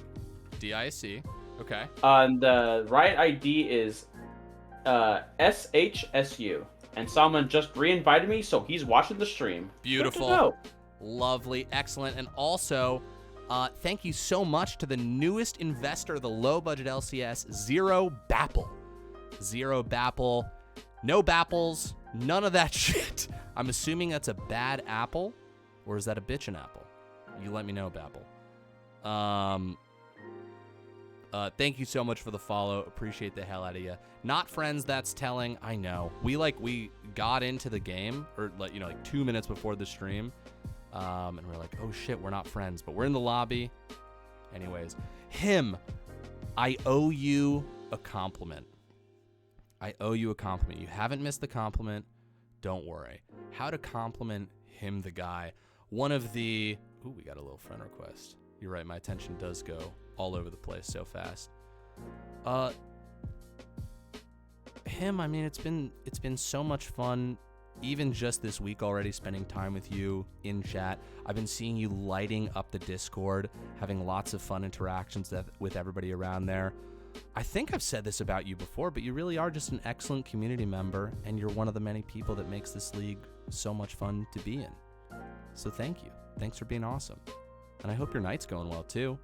DIAC. Okay. The right ID is SHSU. And someone just re-invited me, so he's watching the stream. Beautiful. Lovely. Excellent. And also, thank you so much to the newest investor of the low-budget LCS, Zero Bapple. Zero Bapple. No Bapples. None of that shit. I'm assuming that's a bad apple, or is that a bitchin' apple? You let me know, Bapple. Thank you so much for the follow. Appreciate the hell out of you. Not friends, that's telling. I know. We got into the game, or 2 minutes before the stream, and we're like, oh shit, we're not friends, but we're in the lobby. Anyways, I owe you a compliment. You haven't missed the compliment. Don't worry. How to compliment him, the guy. One of the... Ooh, we got a little friend request. You're right, my attention does go all over the place so fast. I mean, it's been so much fun, even just this week already, spending time with you in chat. I've been seeing you lighting up the Discord, having lots of fun interactions with everybody around there. I think I've said this about you before, but you really are just an excellent community member, and you're one of the many people that makes this league so much fun to be in. So thank you. Thanks for being awesome. And I hope your night's going well, too.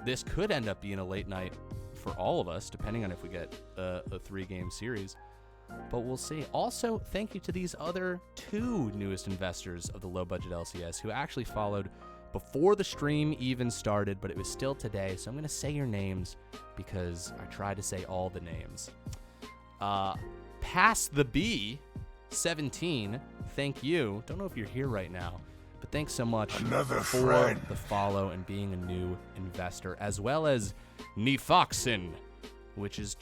This could end up being a late night for all of us, depending on if we get a 3-game series. But we'll see. Also, thank you to these other 2 newest investors of the low-budget LCS who actually followed before the stream even started, but it was still today. So I'm going to say your names because I tried to say all the names. Pass the B, 17, thank you. Don't know if you're here right now, but thanks so much for the follow and being a new investor, as well as Nefoxin, which is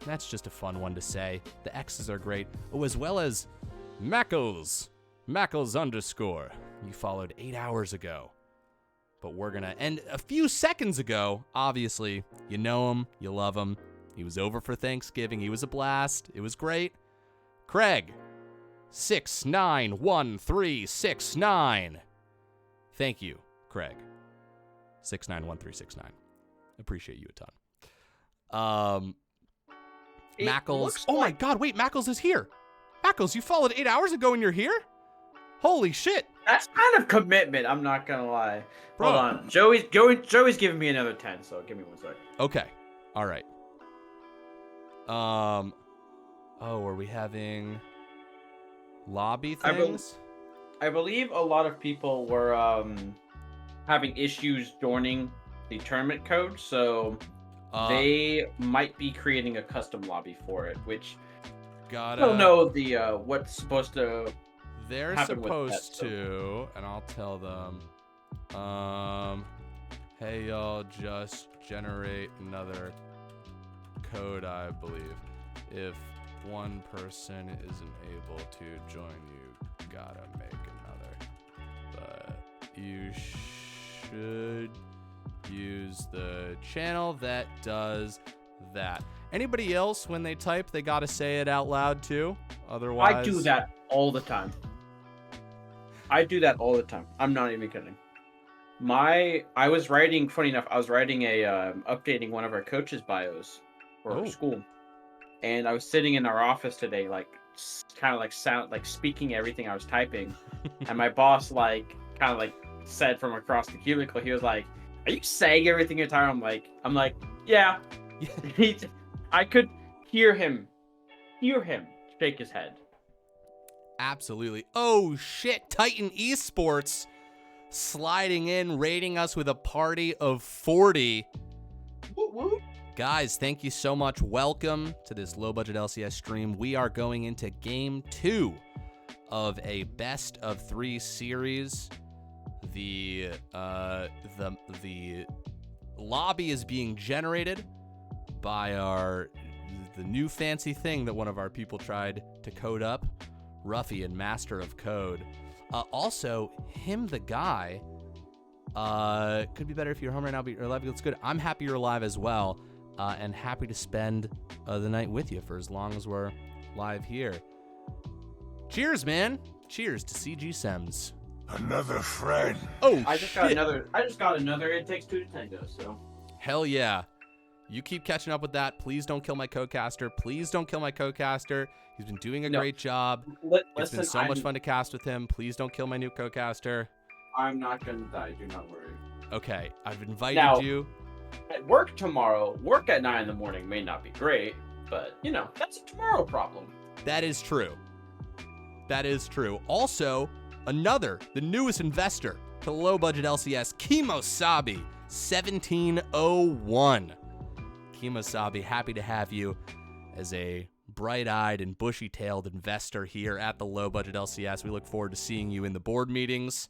that's just a fun one to say. The X's are great. Oh, as well as Mackles _ you followed 8 hours ago. But and a few seconds ago, obviously, you know him, you love him. He was over for Thanksgiving. He was a blast. It was great. Craig, 691369. Thank you, Craig. 691369. Appreciate you a ton. It Mackles. looks Oh my like- God! Wait, Mackles is here. Mackles, you followed 8 hours ago and you're here? Holy shit, That's kind of commitment. I'm not gonna lie. bro. Hold on, Joey's giving me another 10. So give me 1 sec. Okay. All right. Oh, are we having lobby I bel- things? I believe a lot of people were having issues joining the tournament code, so they might be creating a custom lobby for it, which I don't know what's supposed to They're happen with supposed that, so- to, and I'll tell them. Hey y'all, just generate another code, I believe. If one person isn't able to join, you gotta make another. But you should use the channel that does that. Anybody else, when they type, they gotta say it out loud too? Otherwise, I do that all the time. I'm not even kidding. I was writing, funny enough, I was writing updating one of our coaches' bios for our school. And I was sitting in our office today, like, kind of like speaking everything I was typing. And my boss, kind of said from across the cubicle, he was like, "Are you saying everything you're typing?" I'm like, yeah. I could hear him shake his head. Absolutely. Oh shit, Titan Esports sliding in, rating us with a party of 40. Woo woo. Guys, thank you so much. Welcome to this low budget LCS stream. We are going into game 2 of a best of 3 series. The lobby is being generated by the new fancy thing that one of our people tried to code up, Ruffian, master of code. Also, him the guy could be better if you're home right now, but you're alive. It's good. I'm happy you're alive as well, and happy to spend the night with you for as long as we're live here. Cheers, man. Cheers to CG Sems. Another friend. Oh, I just got another It Takes Two to Tango, so. Hell yeah. You keep catching up with that. Please don't kill my co-caster. Please don't kill my co-caster. He's been doing a great job. It's been so much fun to cast with him. Please don't kill my new co-caster. I'm not gonna die, do not worry. Okay, I've invited you. At work tomorrow, work at 9 in the morning may not be great, but, that's a tomorrow problem. That is true. That is true. Also, the newest investor to the low budget LCS, Kimosabi, 1701. Kimosabi, happy to have you as a bright-eyed and bushy-tailed investor here at the low budget LCS. We look forward to seeing you in the board meetings.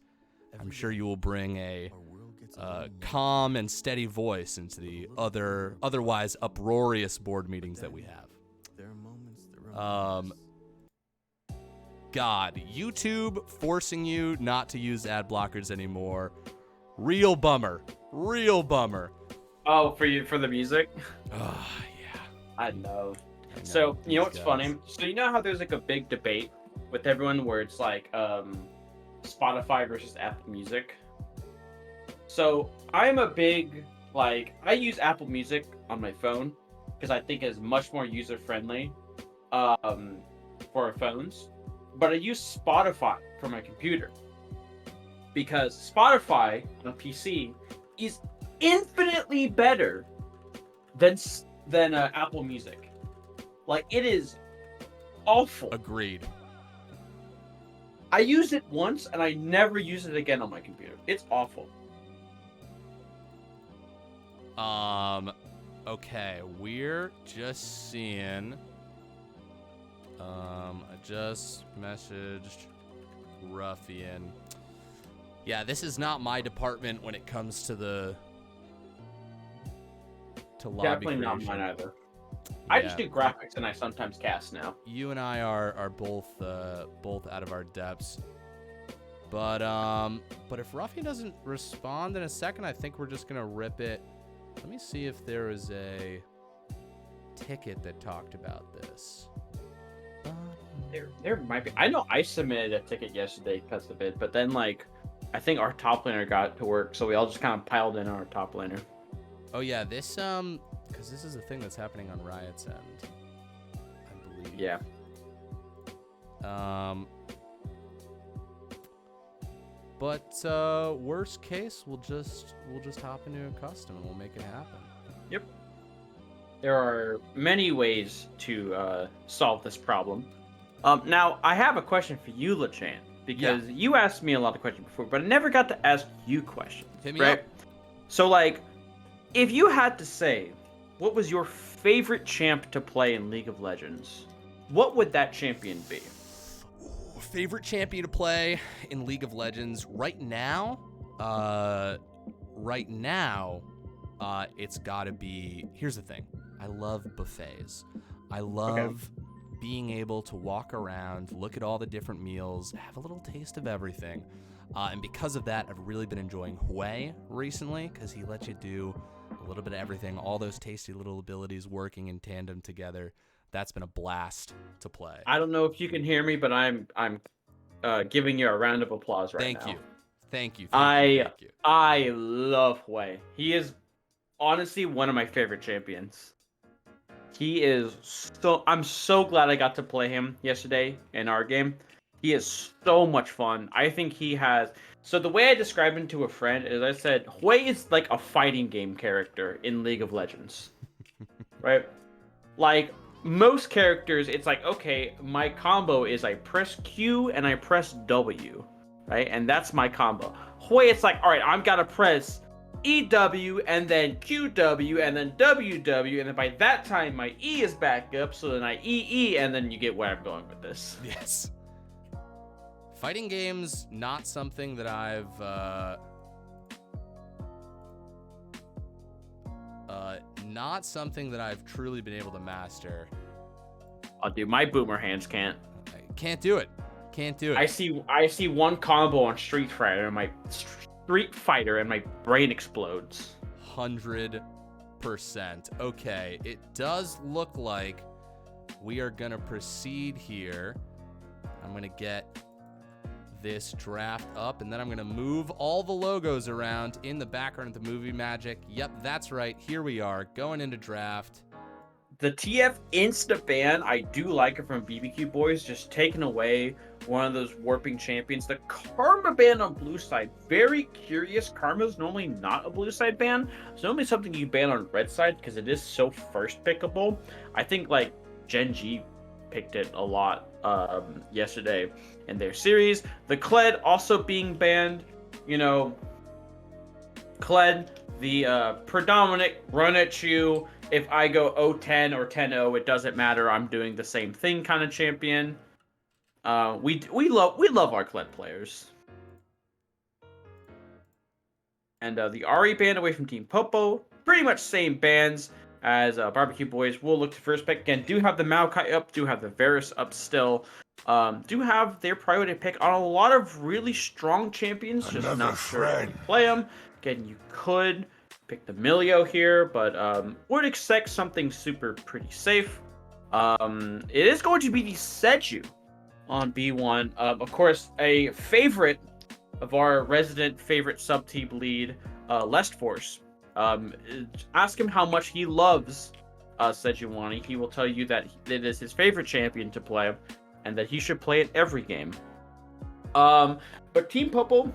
I'm sure you will bring a calm and steady voice into the otherwise uproarious board meetings that we have. God, YouTube forcing you not to use ad blockers anymore. Real bummer. Real bummer. Oh, for the music? Oh, yeah. I know. So, you know what's funny? So, you know how there's a big debate with everyone where it's Spotify versus Apple Music? So, I'm a big, I use Apple Music on my phone because I think it's much more user-friendly for our phones. But I use Spotify for my computer because Spotify on PC is infinitely better than Apple Music. It is awful. Agreed. I used it once and I never use it again on my computer. It's awful. Okay, we're just seeing. I just messaged Ruffian. Yeah, this is not my department when it comes to lobby Definitely creation. not mine either. I just do graphics and I sometimes cast now. You and I are both out of our depths. But if Ruffian doesn't respond in a second, I think we're just gonna rip it. Let me see if there is a ticket that talked about this. There might be. I know I submitted a ticket yesterday because of it, but then I think our top laner got to work, so we all just kind of piled in on our top laner. Oh yeah, this because this is a thing that's happening on Riot's end, I believe. Yeah. But worst case, we'll just hop into a custom and we'll make it happen. Yep. There are many ways to solve this problem. Now, I have a question for you, LeChan, because you asked me a lot of questions before, but I never got to ask you questions. Hit me right? up. So, like, if you had to say, what was your favorite champ to play in League of Legends, what would that champion be? Ooh, favorite champion to play in League of Legends right now? It's got to be. Here's the thing. I love buffets. I love being able to walk around, look at all the different meals, have a little taste of everything. And because of that, I've really been enjoying Hui recently because he lets you do a little bit of everything, all those tasty little abilities working in tandem together. That's been a blast to play. I don't know if you can hear me, but I'm giving you a round of applause right now. Thank you. I love Hui. He is honestly one of my favorite champions. He is I'm so glad I got to play him yesterday in our game. He is so much fun. I think he has. So the way I described him to a friend is I said, Hui is like a fighting game character in League of Legends. Right? Like, most characters, it's like, okay, my combo is I press Q and I press W. Right? And that's my combo. Hui, it's like, alright, I've got to press EW and then QW and then WW, and then by that time my E is back up, so then I EE, and then you get where I'm going with this. Yes. Fighting games, not something that I've truly been able to master. Oh, dude, my boomer hands can't. I can't do it. I see one combo on Street Fighter and my brain explodes. 100%. Okay, it does look like we are gonna proceed here. I'm gonna get this draft up, and then I'm gonna move all the logos around in the background of the movie magic. Yep, that's right. Here we are going into draft. The TF insta ban, I do like it from BBQ Boys, just taking away one of those warping champions. The Karma ban on blue side, very curious. Karma's normally not a blue side ban. It's normally something you ban on red side because it is so first pickable. I think like Gen G picked it a lot yesterday in their series. The Kled also being banned. You know, Kled, the predominant run at you. If I go 0-10 or 10-0, it doesn't matter. I'm doing the same thing kind of champion. We love our Kled players. And the Ari band away from Team Popo. Pretty much same bands as Barbecue Boys. We'll look to first pick. Again, do have the Maokai up. Do have the Varus up still. Do have their priority pick on a lot of really strong champions. Just not sure how to play them. Again, you could pick the Milio here, but would expect something pretty safe. It is going to be the Seju on B1. Of course, a favorite of our resident favorite sub-team lead, Lest Force. Ask him how much he loves Sejuani. He will tell you that it is his favorite champion to play, and that he should play it every game. But Team Popo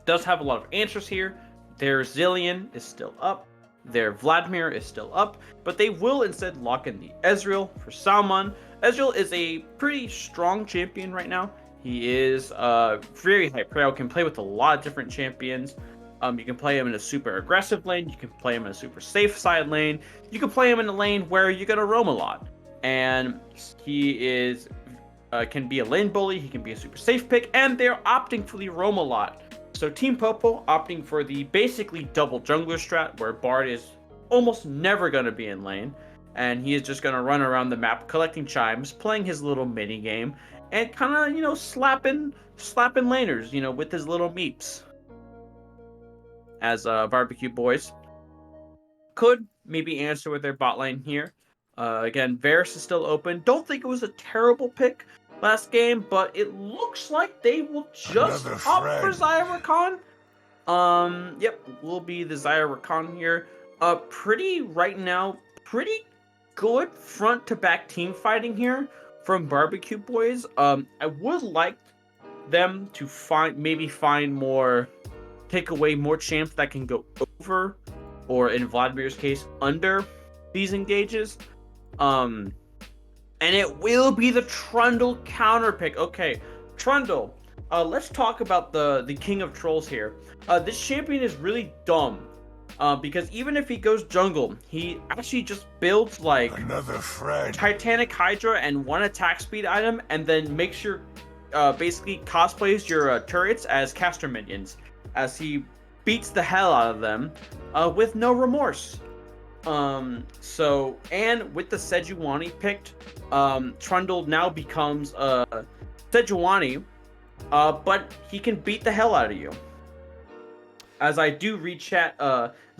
does have a lot of answers here. Their Zillion is still up. Their Vladimir is still up. But they will instead lock in the Ezreal for Salmon. Ezreal is a pretty strong champion right now. He is very high prio, can play with a lot of different champions. You can play him in a super aggressive lane. You can play him in a super safe side lane. You can play him in a lane where you're going to roam a lot. And he is can be a lane bully. He can be a super safe pick. And they're opting for the roam a lot. So Team Popo opting for the basically double jungler strat, where Bard is almost never going to be in lane, and he is just going to run around the map collecting chimes, playing his little mini game, and kind of, slapping laners, with his little meeps. As Barbecue Boys could maybe answer with their bot lane here. Again, Varus is still open. Don't think it was a terrible pick. last game, but it looks like they will just opt for Zyrakan. Yep, will be the Zyrakan here. Right now, pretty good front to back team fighting here from Barbecue Boys. I would like them to find more, take away more champs that can go over, or in Vladimir's case, under these engages. And it will be the Trundle counter pick. Okay, Trundle. Let's talk about the King of Trolls here. This champion is really dumb. Because even if he goes jungle, he actually just builds like Titanic Hydra and one attack speed item, and then makes your basically cosplays your turrets as caster minions, as he beats the hell out of them with no remorse. So, and with the Sejuani picked, Trundle now becomes Sejuani, but he can beat the hell out of you. As I do read chat,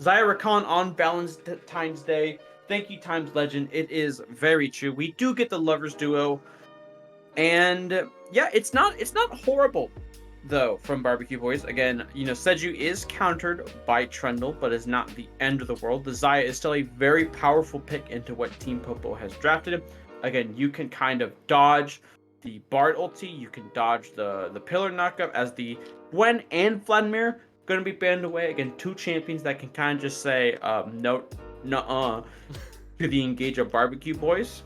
Zyrakan on Valentine's Day. Thank you, Times Legend. It is very true. We do get the lovers duo, and yeah, it's not horrible though from Barbecue Boys. Again, you know, Seju is countered by Trundle, but is not the end of the world. The Xayah is still a very powerful pick into what Team Popo has drafted him. Again, you can kind of dodge the Bard ulti, you can dodge the Pillar knockup, as the Gwen and Vladimir going to be banned away. Again, two champions that can kind of just say no, nuh-uh to the engage of Barbecue Boys.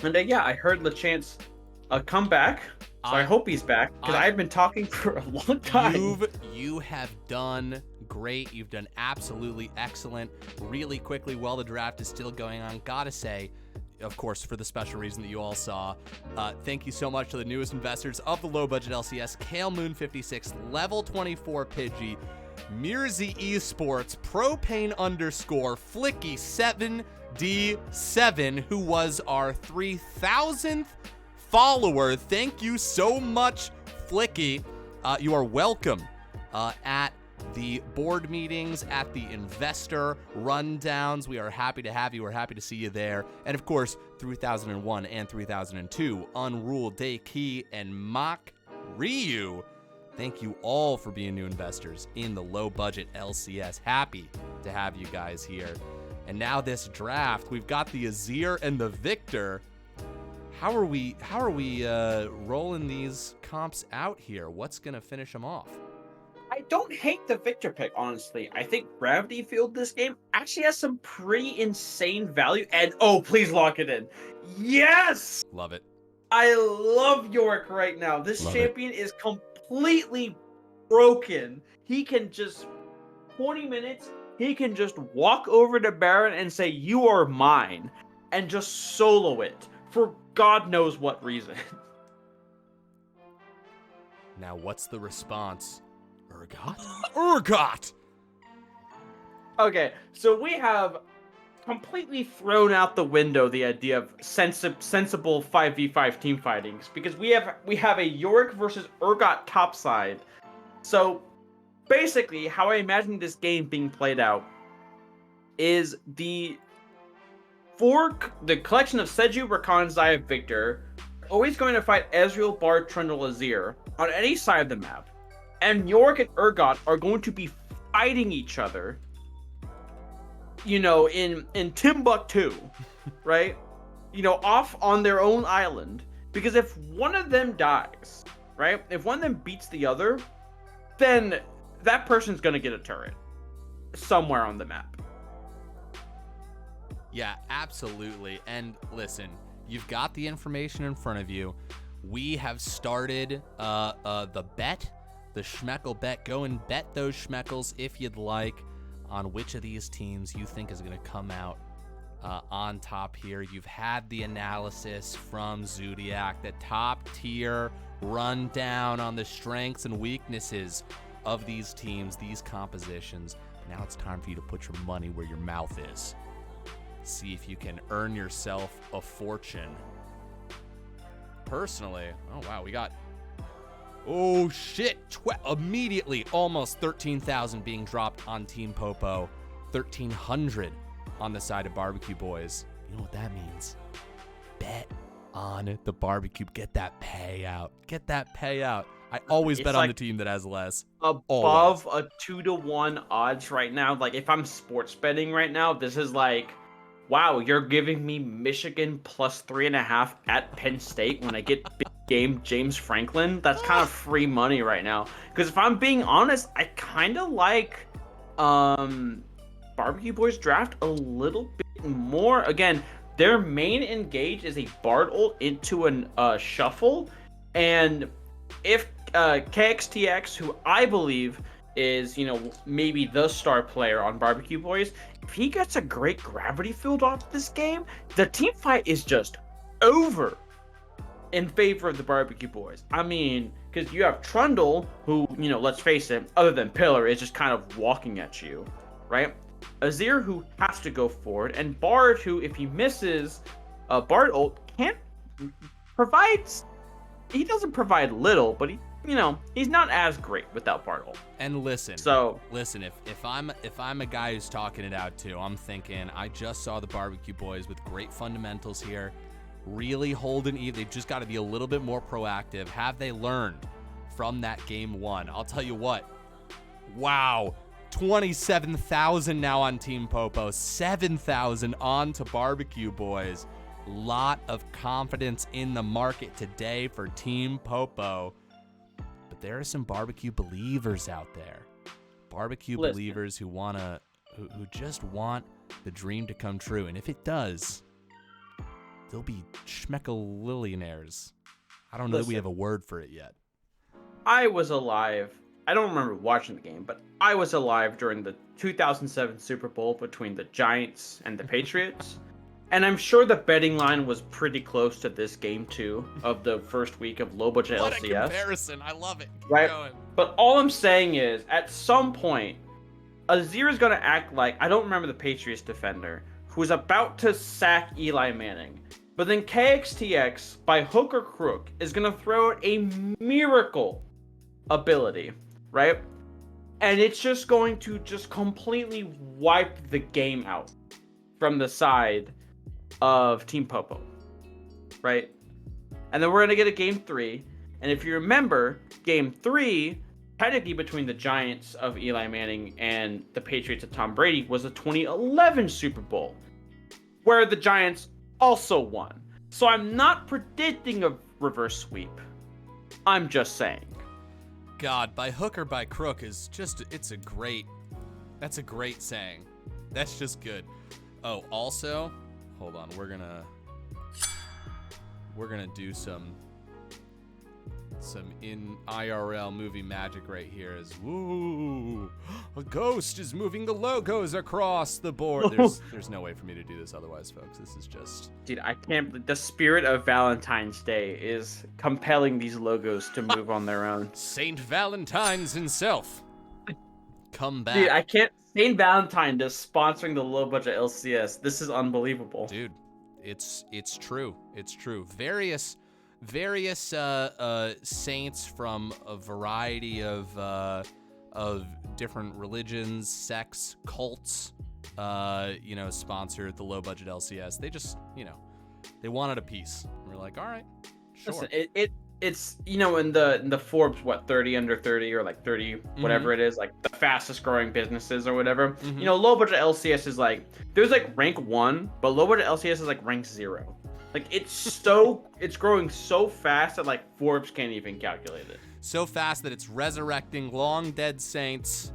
And yeah, I heard LeChance come back, so I hope he's back, because I've been talking for a long time. You have done great. You've done absolutely excellent. Really quickly, while the draft is still going on, gotta say, of course, for the special reason that you all saw, thank you so much to the newest investors of the low budget LCS: Kale Moon 56, Level 24 Pidgey, Mirzi Esports, Propane _ Flicky 7D7, who was our 3,000th follower. Thank you so much, Flicky. You are welcome at the board meetings, at the investor rundowns. We are happy to have you. We're happy to see you there. And of course, 3001 and 3002, Unruled, Dayki, and Mach Ryu. Thank you all for being new investors in the low budget LCS. Happy to have you guys here. And now this draft, we've got the Azir and the Victor. How are we rolling these comps out here? What's gonna finish them off? I don't hate the Victor pick, honestly. I think Gravity Field this game actually has some pretty insane value. And oh, please lock it in. Yes! Love it. I love Yorick right now. This champion is completely broken. He can just 20 minutes, he can just walk over to Baron and say, "You are mine," and just solo it for God knows what reason. Now, what's the response? Urgot! Okay, so we have completely thrown out the window the idea of sensible 5v5 team fightings, because we have a Yorick versus Urgot topside. So basically, how I imagine this game being played out is the collection of Seju, Rakan, Xayah, Victor always going to fight Ezreal, Bard, Trundle, Azir on any side of the map. And Yorick and Urgot are going to be fighting each other, you know, in Timbuktu, right? You know, off on their own island. Because if one of them dies, right? If one of them beats the other, then that person's going to get a turret somewhere on the map. Yeah, absolutely. And listen, you've got the information in front of you. We have started the bet. The Schmeckle bet. Go and bet those Schmeckles if you'd like on which of these teams you think is going to come out on top here. You've had the analysis from Zodiac, the top tier rundown on the strengths and weaknesses of these teams, these compositions. Now it's time for you to put your money where your mouth is. See if you can earn yourself a fortune. Personally, oh wow, we got... Oh shit, immediately almost 13,000 being dropped on Team Popo, 1,300 on the side of Barbecue Boys. You know what that means? Bet on the barbecue. Get that payout. Get that payout. I always bet on the team that has less. Above a 2-to-1 odds right now. Like, if I'm sports betting right now, this is like, wow, you're giving me Michigan plus 3.5 at Penn State when I get big game James Franklin. That's kind of free money right now. Because if I'm being honest, I kind of like Barbecue Boys draft a little bit more. Again, their main engage is a Bard ult into a shuffle, and if KXTX, who I believe is, maybe the star player on Barbecue Boys, if he gets a great gravity field off this game, the team fight is just over in favor of the Barbecue Boys. I mean, because you have Trundle, who, let's face it, other than Pillar, is just kind of walking at you, right? Azir, who has to go forward, and Bard, who, if he misses a Bard ult, can't provide. He doesn't provide little, but he's not as great without Bard ult. And listen, if I'm a guy who's talking it out too, I'm thinking I just saw the Barbecue Boys with great fundamentals here, really holding. They've just got to be a little bit more proactive. Have they learned from that game one? I'll tell you what. Wow. 27,000 now on Team Popo, 7,000 on to Barbecue Boys. Lot of confidence in the market today for Team Popo. But there are some barbecue believers out there. Believers who who just want the dream to come true. And if it does, they'll be schmeckalillionaires. I don't know that we have a word for it yet. I was alive. I don't remember watching the game, but I was alive during the 2007 Super Bowl between the Giants and the Patriots. And I'm sure the betting line was pretty close to this game too, of the first week of low budget LCS. What a comparison. I love it. Keep right? going. But all I'm saying is, at some point, Azir is going to act like, I don't remember the Patriots defender, who's about to sack Eli Manning. But then KXTX, by hook or crook, is going to throw out a miracle ability, right? And it's just going to just completely wipe the game out from the side of Team Popo, right? And then we're going to get a game 3. And if you remember, game 3, technically between the Giants of Eli Manning and the Patriots of Tom Brady, was the 2011 Super Bowl, where the Giants also won. So I'm not predicting a reverse sweep. I'm just saying. God, by hook or by crook is just, that's a great saying. That's just good. Oh, also, hold on, we're gonna do some in IRL movie magic right here. As woo, a ghost is moving the logos across the board. There's no way for me to do this otherwise, folks. This is just, dude, I can't. The spirit of Valentine's Day is compelling these logos to move on their own. Saint Valentine's himself, come back. Dude, I can't. Saint Valentine is sponsoring the low budget LCS. This is unbelievable. Dude, it's true. It's true. Various saints from a variety of different religions, sects, cults, sponsored the low budget LCS. They just, they wanted a piece. We're like, all right, sure. Listen, it's in the Forbes 30 under 30 or like 30 whatever it is, like the fastest growing businesses or whatever. Low budget LCS is like, there's like rank 1, but low budget LCS is like rank 0. Like it's growing so fast that like Forbes can't even calculate it. So fast that it's resurrecting long dead saints.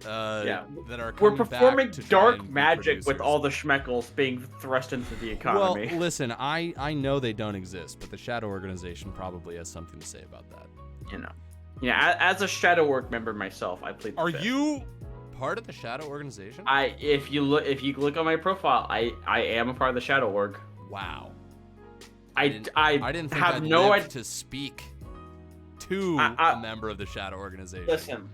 That are coming We're performing back to dark magic with all the schmeckles being thrust into the economy. Well, listen, I know they don't exist, but the Shadow Organization probably has something to say about that. As a Shadow Org member myself, I plead the fifth. Are you part of the Shadow Organization? If you look on my profile, I am a part of the Shadow Org. Wow. I didn't think have I'd no live idea to speak to a member of the Shadow Organization.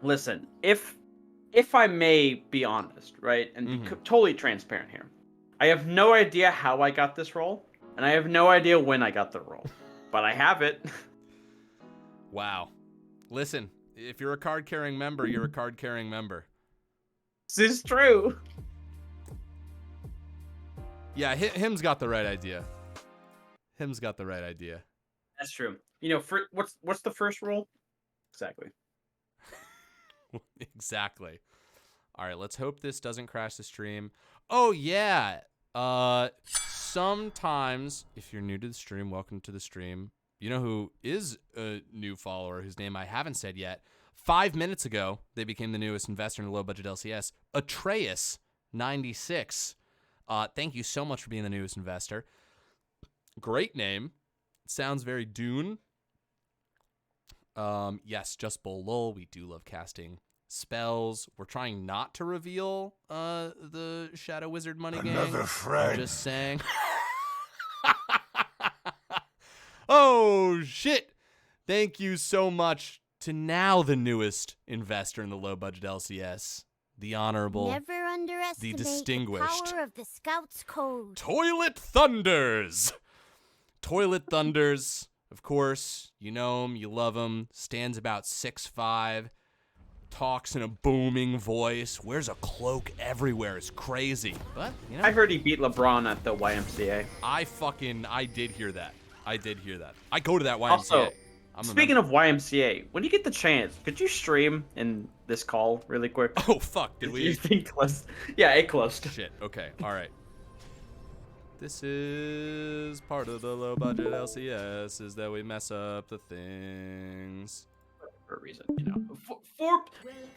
Listen. If I may be honest, right, and be totally transparent here, I have no idea how I got this role, and I have no idea when I got the role, but I have it. Wow. Listen, if you're a card-carrying member, you're a card-carrying member. This is true. Yeah, him's got the right idea. Him's got the right idea. That's true. What's the first rule? Exactly. Exactly. All right, let's hope this doesn't crash the stream. Oh yeah. Sometimes if you're new to the stream, welcome to the stream. You know who is a new follower whose name I haven't said yet? 5 minutes ago, they became the newest investor in the low budget LCS. Atreus96. Thank you so much for being the newest investor. Great name. Sounds very Dune. Yes, just Bolol. We do love casting spells. We're trying not to reveal the Shadow Wizard money game. Another friend. I'm just saying. Oh shit! Thank you so much to now the newest investor in the low budget LCS, the honorable, Never underestimate the distinguished power of the Scouts Code. Toilet Thunders. Toilet Thunders, of course, you know him, you love him, stands about 6'5", talks in a booming voice, wears a cloak everywhere, is crazy. But, you know, I heard he beat LeBron at the YMCA. I did hear that. I go to that YMCA. Also, speaking of YMCA, when you get the chance, could you stream in this call really quick? Oh, fuck, did You we? think closed? Yeah, it closed. Shit, okay, all right. This is part of the low budget LCS, is that we mess up the things. For a reason,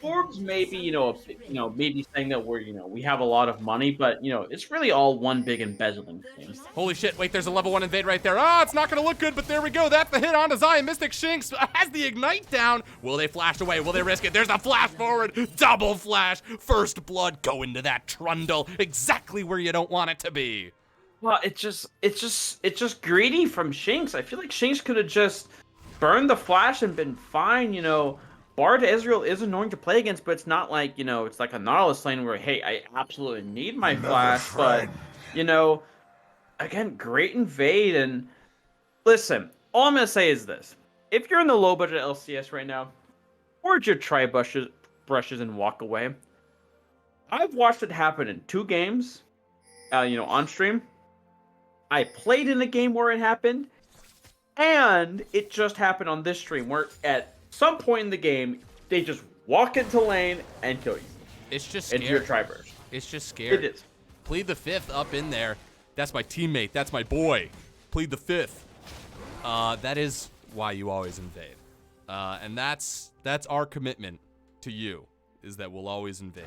Forbes maybe, maybe saying that we have a lot of money, but it's really all one big embezzling thing. Holy shit, wait, there's a level 1 invade right there. It's not gonna look good, but there we go. That's the hit onto Zion. Mystic Shinx has the ignite down. Will they flash away? Will they risk it? There's a flash forward. Double flash. First blood. Go into that Trundle. Exactly where you don't want it to be. Well, it's just greedy from Shinx. I feel like Shinx could have just burned the flash and been fine. Bard Ezreal is annoying to play against, but it's not like, it's like a Nautilus lane where, hey, I absolutely need my flash. But, again, great invade. And listen, all I'm going to say is this. If you're in the low budget LCS right now, where'd your try brushes and walk away? I've watched it happen in 2 games, on stream. I played in a game where it happened, and it just happened on this stream where at some point in the game, they just walk into lane and kill you. It's just scary. Into your tri-burst. It's just scary. It is. Plead the 5th up in there. That's my teammate. That's my boy. Plead the 5th. That is why you always invade. And that's our commitment to you, is that we'll always invade.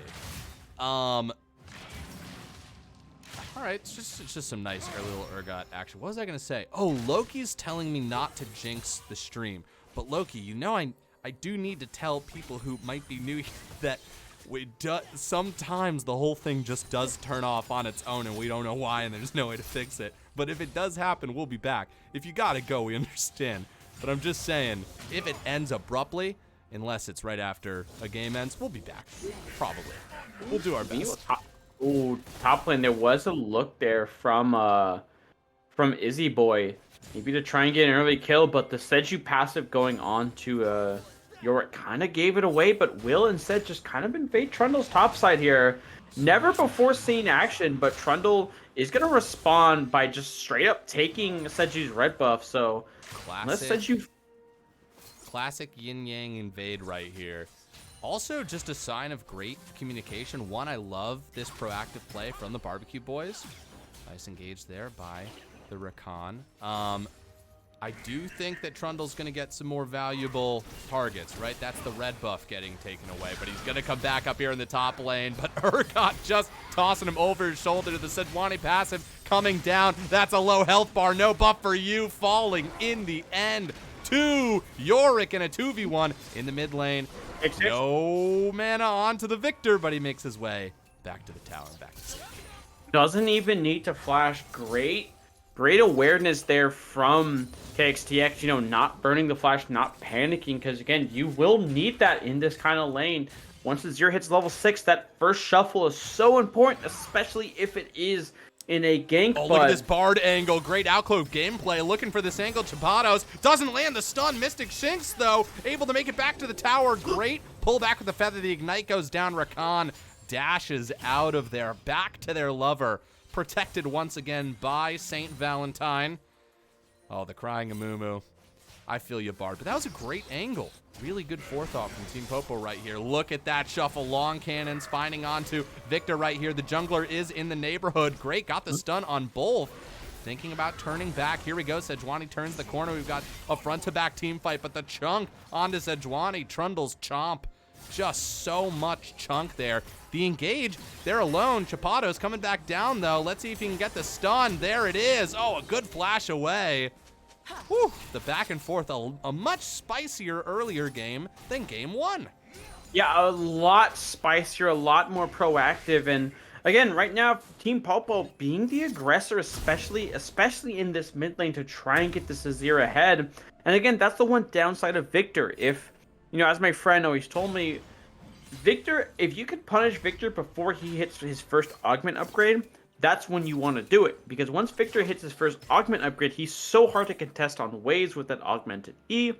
All right, it's just some nice little Urgot action. What was I gonna say? Oh, Loki's telling me not to jinx the stream. But Loki, I do need to tell people who might be new here that sometimes the whole thing just does turn off on its own and we don't know why and there's no way to fix it. But if it does happen, we'll be back. If you gotta go, we understand. But I'm just saying, if it ends abruptly, unless it's right after a game ends, we'll be back. Probably. We'll do our best. Ooh, top lane, there was a look there from Izzy Boy. Maybe to try and get an early kill, but the Seju passive going on to Yorick kind of gave it away, but Will instead just kind of invade Trundle's top side here. Never before seen action, but Trundle is going to respond by just straight up taking Seju's red buff, so unless Seju... Classic yin-yang invade right here. Also, just a sign of great communication. One, I love this proactive play from the Barbecue boys. Nice engage there by the Rakan. I do think that Trundle's going to get some more valuable targets, right? That's the red buff getting taken away, but he's going to come back up here in the top lane. But Urgot just tossing him over his shoulder to the Sejuani passive coming down. That's a low health bar. No buff for you, falling in the end to Yorick in a 2v1 in the mid lane. No mana onto the Victor, but he makes his way back to the tower and back to safety. Doesn't even need to flash. Great awareness there from KXTX, not burning the flash, not panicking, because again, you will need that in this kind of lane. Once the Zero hits level 6, that first shuffle is so important, especially if it is in a gank. Oh, look at this Bard angle. Great outcloak gameplay. Looking for this angle. Chapados doesn't land the stun. Mystic Shinx, though, able to make it back to the tower. Great pull back with the feather. The ignite goes down. Rakan dashes out of there. Back to their lover. Protected once again by Saint Valentine. Oh, the crying Amumu. I feel you, Bard. But that was a great angle. Really good forethought from Team Popo right here. Look at that shuffle. Long cannons finding onto Victor right here. The jungler is in the neighborhood. Great. Got the stun on both. Thinking about turning back. Here we go. Sejuani turns the corner. We've got a front-to-back team fight, but the chunk onto Sejuani. Trundle's chomp. Just so much chunk there. The engage, they're alone. Chapato's coming back down, though. Let's see if he can get the stun. There it is. Oh, a good flash away. Whew, the back and forth, a much spicier earlier game than game one. Yeah, a lot spicier, a lot more proactive, and again, right now, Team Popo being the aggressor, especially in this mid lane to try and get this Azir ahead. And again, that's the one downside of Victor. If, you know, as my friend always told me, Victor, if you could punish Victor before he hits his first augment upgrade, that's when you want to do it. Because once Victor hits his first augment upgrade, he's so hard to contest on waves with that augmented E.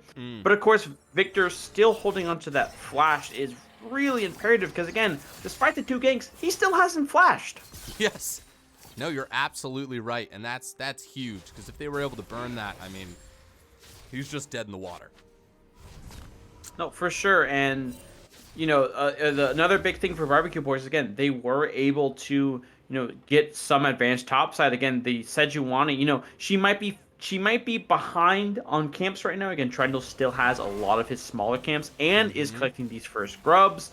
But of course, Victor still holding onto that flash is really imperative because, again, despite the 2 ganks, he still hasn't flashed. Yes. No, you're absolutely right. And that's huge because if they were able to burn that, I mean, he's just dead in the water. No, for sure. And, you know, another big thing for Barbecue Boys, again, they were able to, you know, get some advantage topside. Again, the Sejuani, you know, she might be behind on camps right now. Again, Trundle still has a lot of his smaller camps and is collecting these first grubs.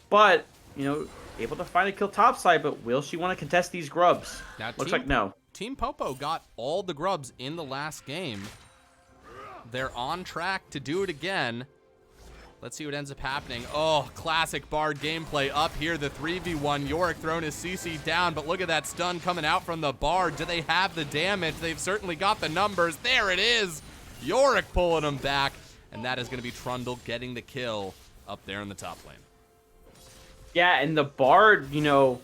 But, you know, able to find a kill topside, but will she want to contest these grubs? Now, Looks like no. Team Popo got all the grubs in the last game. They're on track to do it again. Let's see what ends up happening. Oh, classic Bard gameplay up here. The 3v1. Yorick throwing his CC down, but look at that stun coming out from the Bard. Do they have the damage? They've certainly got the numbers. There it is. Yorick pulling him back, and that is going to be Trundle getting the kill up there in the top lane. Yeah, and the Bard, you know,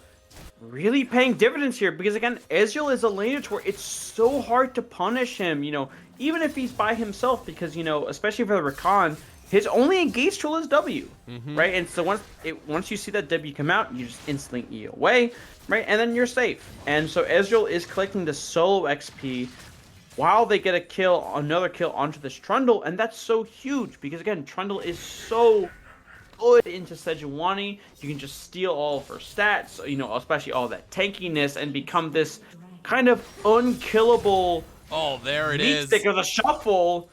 really paying dividends here because, again, Ezreal is a laner where it's so hard to punish him, you know, even if he's by himself because, you know, especially for the Rakan, his only engage tool is W, right? And so once you see that W come out, you just instantly E away, right? And then you're safe. And so Ezreal is collecting the solo XP while they get a kill, another kill onto this Trundle, and that's so huge because, again, Trundle is so good into Sejuani. You can just steal all of her stats, you know, especially all that tankiness, and become this kind of unkillable. Oh, there it is. Stick of the shuffle.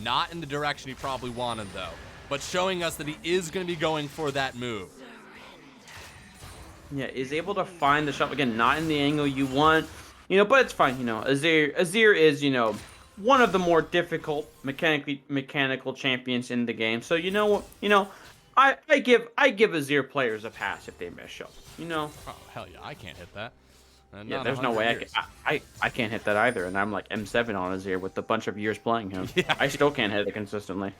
Not in the direction he probably wanted, though, but showing us that he is going to be going for that move. Yeah, is able to find the shuffle. Again, not in the angle you want, you know, but it's fine. You know, Azir is, you know, one of the more difficult mechanical champions in the game. So, you know what, I give Azir players a pass if they miss shuffle, you know. Oh, hell yeah, I can't hit that. Yeah, there's no way I can't hit that either, and I'm like M7 on Azir with a bunch of years playing him. Yeah. I still can't hit it consistently.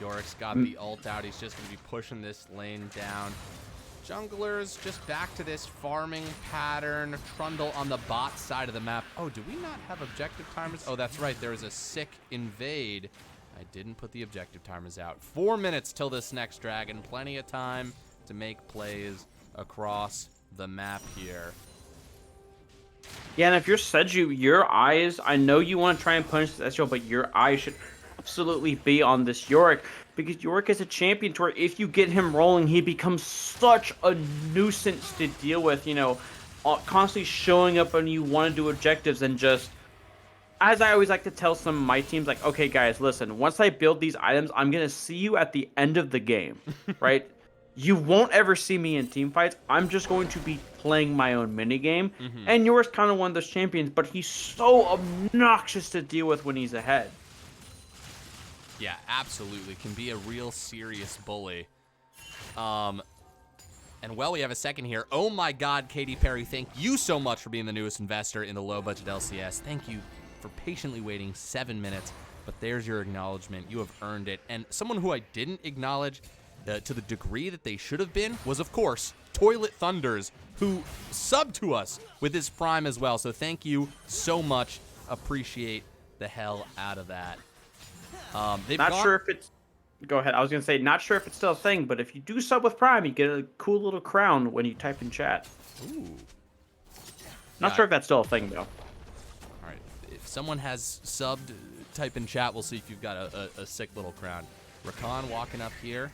Yorick's got the ult out. He's just going to be pushing this lane down. Junglers just back to this farming pattern. Trundle on the bot side of the map. Oh, do we not have objective timers? Oh, that's right. There is a sick invade. I didn't put the objective timers out. 4 minutes till this next dragon. Plenty of time to make plays across the map here. Yeah, and if you're Seju, your eyes, I know you want to try and punish this Ezreal, but your eyes should absolutely be on this Yorick, because Yorick is a champion to where if you get him rolling, he becomes such a nuisance to deal with, you know, constantly showing up when you want to do objectives, and just, as I always like to tell some of my teams, like, okay, guys, listen, once I build these items, I'm going to see you at the end of the game, right? You won't ever see me in team fights. I'm just going to be playing my own minigame. And yours kind of one of those champions, but he's so obnoxious to deal with when he's ahead. Yeah, absolutely. Can be a real serious bully. And well, we have a second here. Oh my God, Katy Perry, thank you so much for being the newest investor in the low-budget LCS. Thank you for patiently waiting 7 minutes. But there's your acknowledgement. You have earned it. And someone who I didn't acknowledge to the degree that they should have been was, of course, Toilet Thunders, who subbed to us with his Prime as well. So thank you so much. Appreciate the hell out of that. Not sure if it's... Go ahead. I was going to say, not sure if it's still a thing, but if you do sub with Prime, you get a cool little crown when you type in chat. Ooh. Not sure if that's still a thing, though. All right, someone has subbed, type in chat. We'll see if you've got a sick little crown. Rakan walking up here.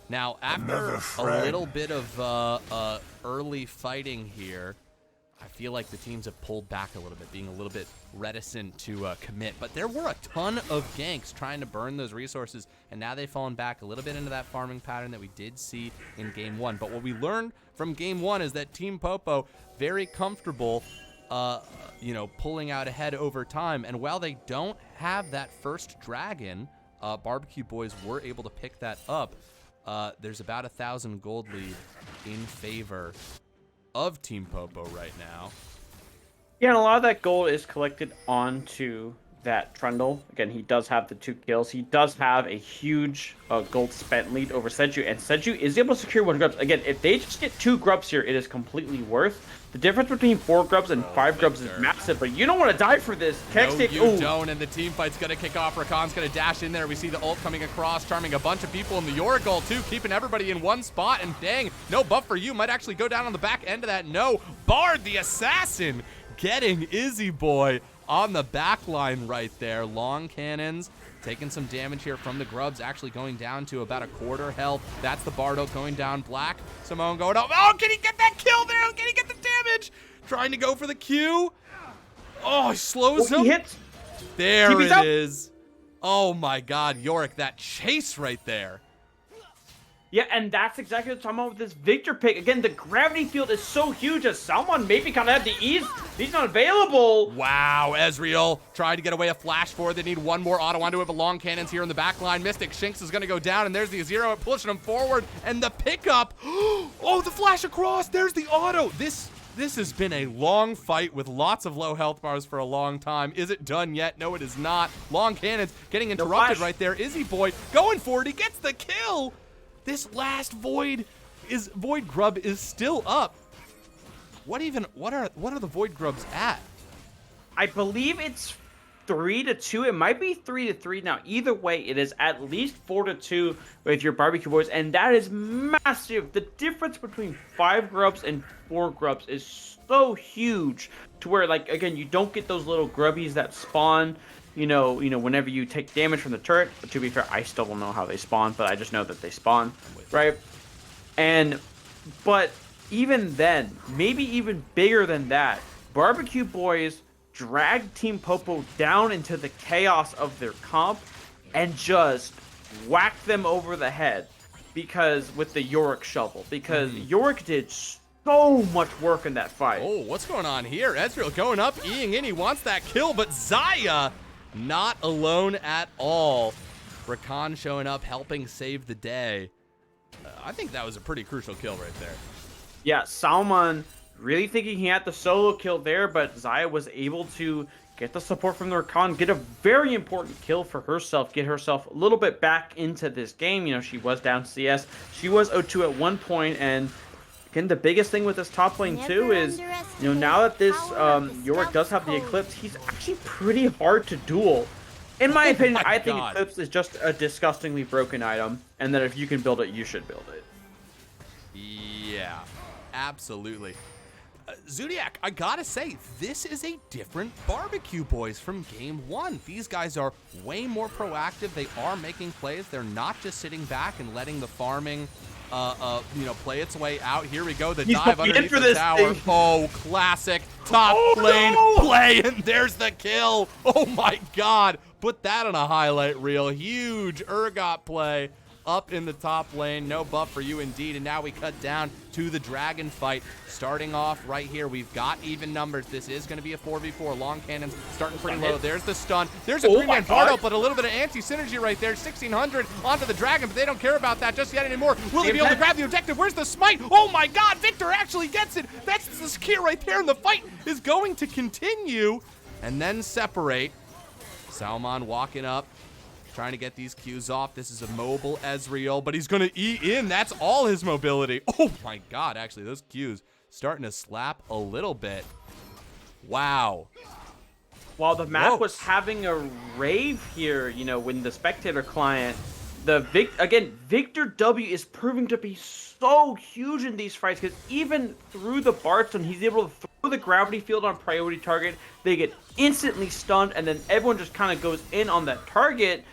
Now, after a little bit of early fighting here, I feel like the teams have pulled back a little bit, being a little bit reticent to commit. But there were a ton of ganks trying to burn those resources, and now they've fallen back a little bit into that farming pattern that we did see in Game 1. But what we learned from Game 1 is that Team Popo, very comfortable, you know, pulling out ahead over time. And while they don't have that first dragon, Barbecue Boys were able to pick that up. There's about 1,000 gold lead in favor of Team Popo right now. Yeah, and a lot of that gold is collected onto that Trundle. Again, he does have the 2 kills. He does have a huge gold spent lead over Seju, and Seju is able to secure 1 grubs. Again, if they just get 2 grubs here, it is completely worth. The difference between 4 grubs and 5 grubs is massive, but you don't want to die for this. No, you don't, and the team fight's going to kick off. Rakan's going to dash in there. We see the ult coming across, charming a bunch of people in the Yorick ult too, keeping everybody in one spot, and dang, no buff for you. Might actually go down on the back end of that. No, Bard the Assassin getting Izzy Boy on the back line right there. Long cannons taking some damage here from the grubs, actually going down to about a quarter health. That's the Bardo going down. Black Simone going up. Oh, can he get that kill there? Can he get the damage? Trying to go for the Q. Oh, he slows him. He hits. There it is. Oh my God, Yorick, that chase right there. Yeah, and that's exactly what I'm talking about with this Victor pick. Again, the gravity field is so huge as someone maybe kind of had the ease. He's not available. Wow, Ezreal tried to get away a flash forward. They need 1 more auto onto it, but long cannons here in the back line. Mystic Shinx is going to go down, and there's the 0 pushing him forward. And the pickup. Oh, the flash across. There's the auto. This has been a long fight with lots of low health bars for a long time. Is it done yet? No, it is not. Long cannons getting interrupted right there. Izzy Boy going for it. He gets the kill. This last Void Grub is still up. What are the Void Grubs at? I believe it's 3-2. It might be 3-3 now. Either way, it is at least 4-2 with your Barbecue Boys, and that is massive. The difference between 5 grubs and 4 grubs is so huge to where, like, again, you don't get those little grubbies that spawn. You know, whenever you take damage from the turret. But to be fair, I still don't know how they spawn, but I just know that they spawn, right? But even then, maybe even bigger than that, Barbecue Boys drag Team Popo down into the chaos of their comp and just whack them over the head because with the Yorick shovel. Because Yorick did so much work in that fight. Oh, what's going on here? Ezreal going up, Eing in. He wants that kill, but Xayah not alone at all. Rakan showing up, helping save the day. I think that was a pretty crucial kill right there. Yeah, Salman really thinking he had the solo kill there, but Xayah was able to get the support from the Rakan, get a very important kill for herself, get herself a little bit back into this game. You know, she was down CS. She was 0-2 at one point, and again, the biggest thing with this top lane too is, you know, now that this Yorick does have the Eclipse, he's actually pretty hard to duel. In my opinion, I think Eclipse is just a disgustingly broken item, and that if you can build it, you should build it. Yeah, absolutely. Zodiac, I gotta say, this is a different Barbecue Boys from Game 1. These guys are way more proactive. They are making plays. They're not just sitting back and letting the farming you know, play its way out. Here we go, the dive underneath the tower. Oh, classic top lane play, and there's the kill. Oh my God, put that on a highlight reel. Huge Urgot play up in the top lane. No buff for you indeed, and now we cut down to the dragon fight. Starting off right here, we've got even numbers. This is going to be a 4v4. Long cannons starting pretty low. There's the stun. There's a 3-man Bardo, but a little bit of anti-synergy right there. 1600 onto the dragon, but they don't care about that just yet anymore. Will they be able to grab the objective? Where's the smite? Oh my God, Victor actually gets it. That's the secure right there, and the fight is going to continue and then separate. Salman walking up, trying to get these Qs off. This is a mobile Ezreal, but he's going to E in. That's all his mobility. Oh my God, actually, those Qs starting to slap a little bit. Wow. While the map was having a rave here, you know, when the spectator client, Victor W is proving to be so huge in these fights, because even through the Barstone, he's able to throw the gravity field on priority target, they get instantly stunned, and then everyone just kind of goes in on that target.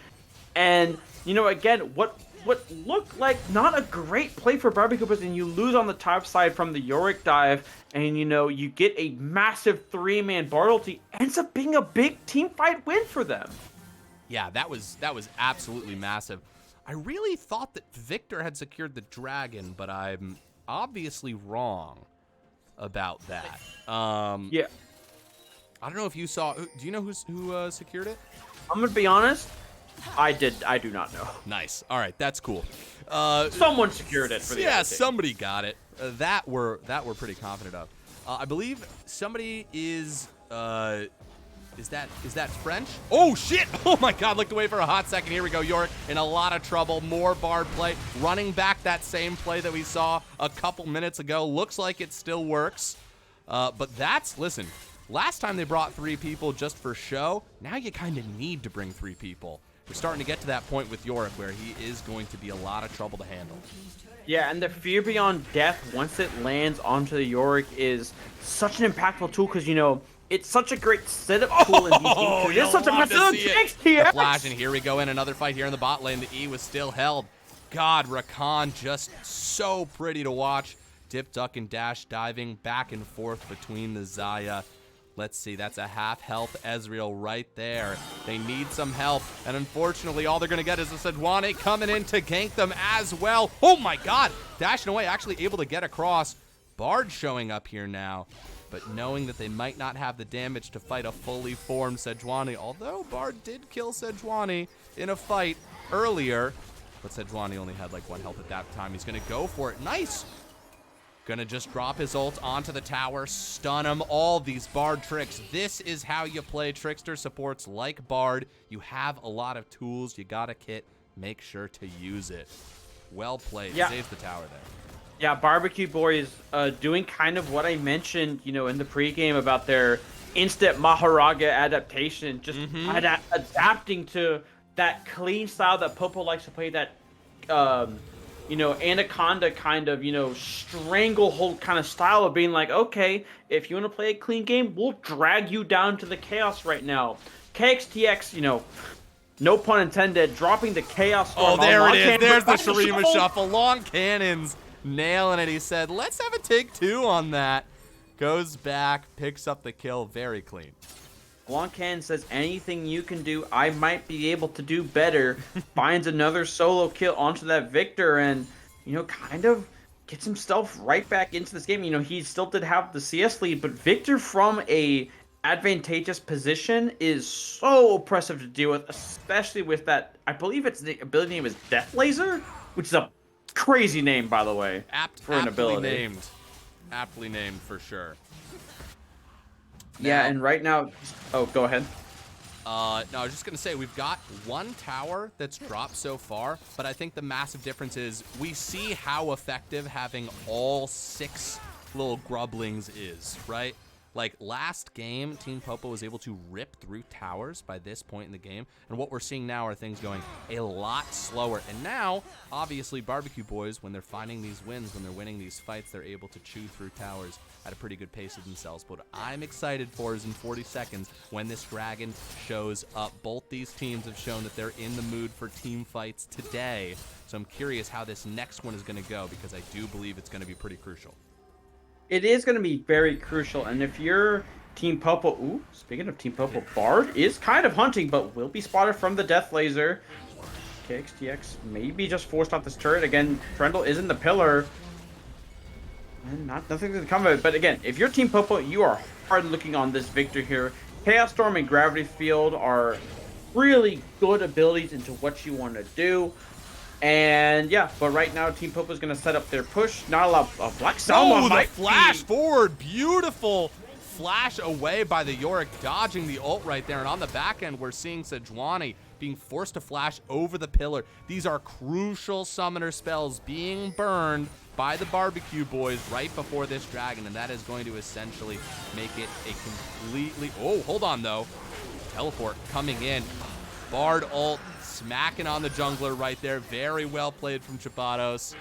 And, you know, again, what looked like not a great play for Barbeque, but then you lose on the top side from the Yorick dive, and, you know, you get a massive 3-man Bard ulti. Ends up being a big team fight win for them. Yeah, that was absolutely massive. I really thought that Victor had secured the dragon, but I'm obviously wrong about that. Yeah. I don't know if you saw. Do you know who secured it? I'm gonna be honest. I do not know. Nice. All right, that's cool. Someone secured it for the other team. Somebody got it. That we're pretty confident of. I believe somebody is. Is that French? Oh, shit! Oh, my God, looked away for a hot second. Here we go, Yorick in a lot of trouble. More Bard play. Running back that same play that we saw a couple minutes ago. Looks like it still works. But listen, last time they brought 3 people just for show. Now you kind of need to bring 3 people. We're starting to get to that point with Yorick where he is going to be a lot of trouble to handle. Yeah, and the Fear Beyond Death, once it lands onto the Yorick, is such an impactful tool because, you know, it's such a great setup tool in these games. It's such a massive the flash, and here we go in another fight here in the bot lane. The E was still held. God, Rakan just so pretty to watch. Dip, duck, and dash diving back and forth between the Xayah. Let's see, that's a half health Ezreal right there. They need some help, and unfortunately, all they're gonna get is a Sejuani coming in to gank them as well. Oh my God, dashing away, actually able to get across. Bard showing up here now, but knowing that they might not have the damage to fight a fully formed Sejuani, although Bard did kill Sejuani in a fight earlier, but Sejuani only had like 1 health at that time. He's gonna go for it, nice. Gonna just drop his ult onto the tower, stun him, all these Bard tricks. This is how you play Trickster supports like Bard. You have a lot of tools, you got a kit, make sure to use it. Well played, yeah. Saves the tower there. Yeah, Barbeque Boys doing kind of what I mentioned, you know, in the pregame about their instant Maharaga adaptation, just adapting to that clean style that Popo likes to play, that you know, Anaconda kind of, you know, stranglehold kind of style of being like, okay, if you want to play a clean game, we'll drag you down to the chaos right now. KXTX, you know, no pun intended, dropping the chaos storm. Oh, there it is. There's the Shurima shuffle. Long cannons. Nailing it. He said, let's have a take 2 on that. Goes back, picks up the kill. Very clean. Long Can says, anything you can do, I might be able to do better. Finds another solo kill onto that Victor and, you know, kind of gets himself right back into this game. You know, he still did have the CS lead, but Victor from a advantageous position is so oppressive to deal with, especially with that, I believe it's the ability name is Death Laser, which is a crazy name, by the way, for an ability. Aptly named for sure. Yeah, and right now, oh, go ahead. No, I was just going to say, we've got 1 tower that's dropped so far, but I think the massive difference is we see how effective having all 6 little grublings is, right? Like, last game, Team Popo was able to rip through towers by this point in the game, and what we're seeing now are things going a lot slower. And now, obviously, Barbeque Boys, when they're finding these wins, when they're winning these fights, they're able to chew through towers at a pretty good pace of themselves. But what I'm excited for is in 40 seconds, when this dragon shows up. Both these teams have shown that they're in the mood for team fights today, so I'm curious how this next one is going to go, because I do believe it's going to be pretty crucial. It is going to be very crucial, and if you're Team Popo, ooh, speaking of Team Popo, Bard is kind of hunting, but will be spotted from the Death Laser. KXTX maybe just forced off this turret. Again, Trendle is in the pillar, and nothing's going to come of it. But again, if you're Team Popo, you are hard looking on this Victor here. Chaos Storm and Gravity Field are really good abilities into what you want to do. And yeah, but right now Team Popo is going to set up their push. Not a lot of Black Selma. Oh, the flash forward. Beautiful flash away by the Yorick, dodging the ult right there. And on the back end, we're seeing Sejuani being forced to flash over the pillar. These are crucial summoner spells being burned by the Barbeque Boys right before this dragon. And that is going to essentially make it a completely... Oh, hold on, though. Teleport coming in. Bard ult. Smacking on the jungler right there. Very well played from Chapados.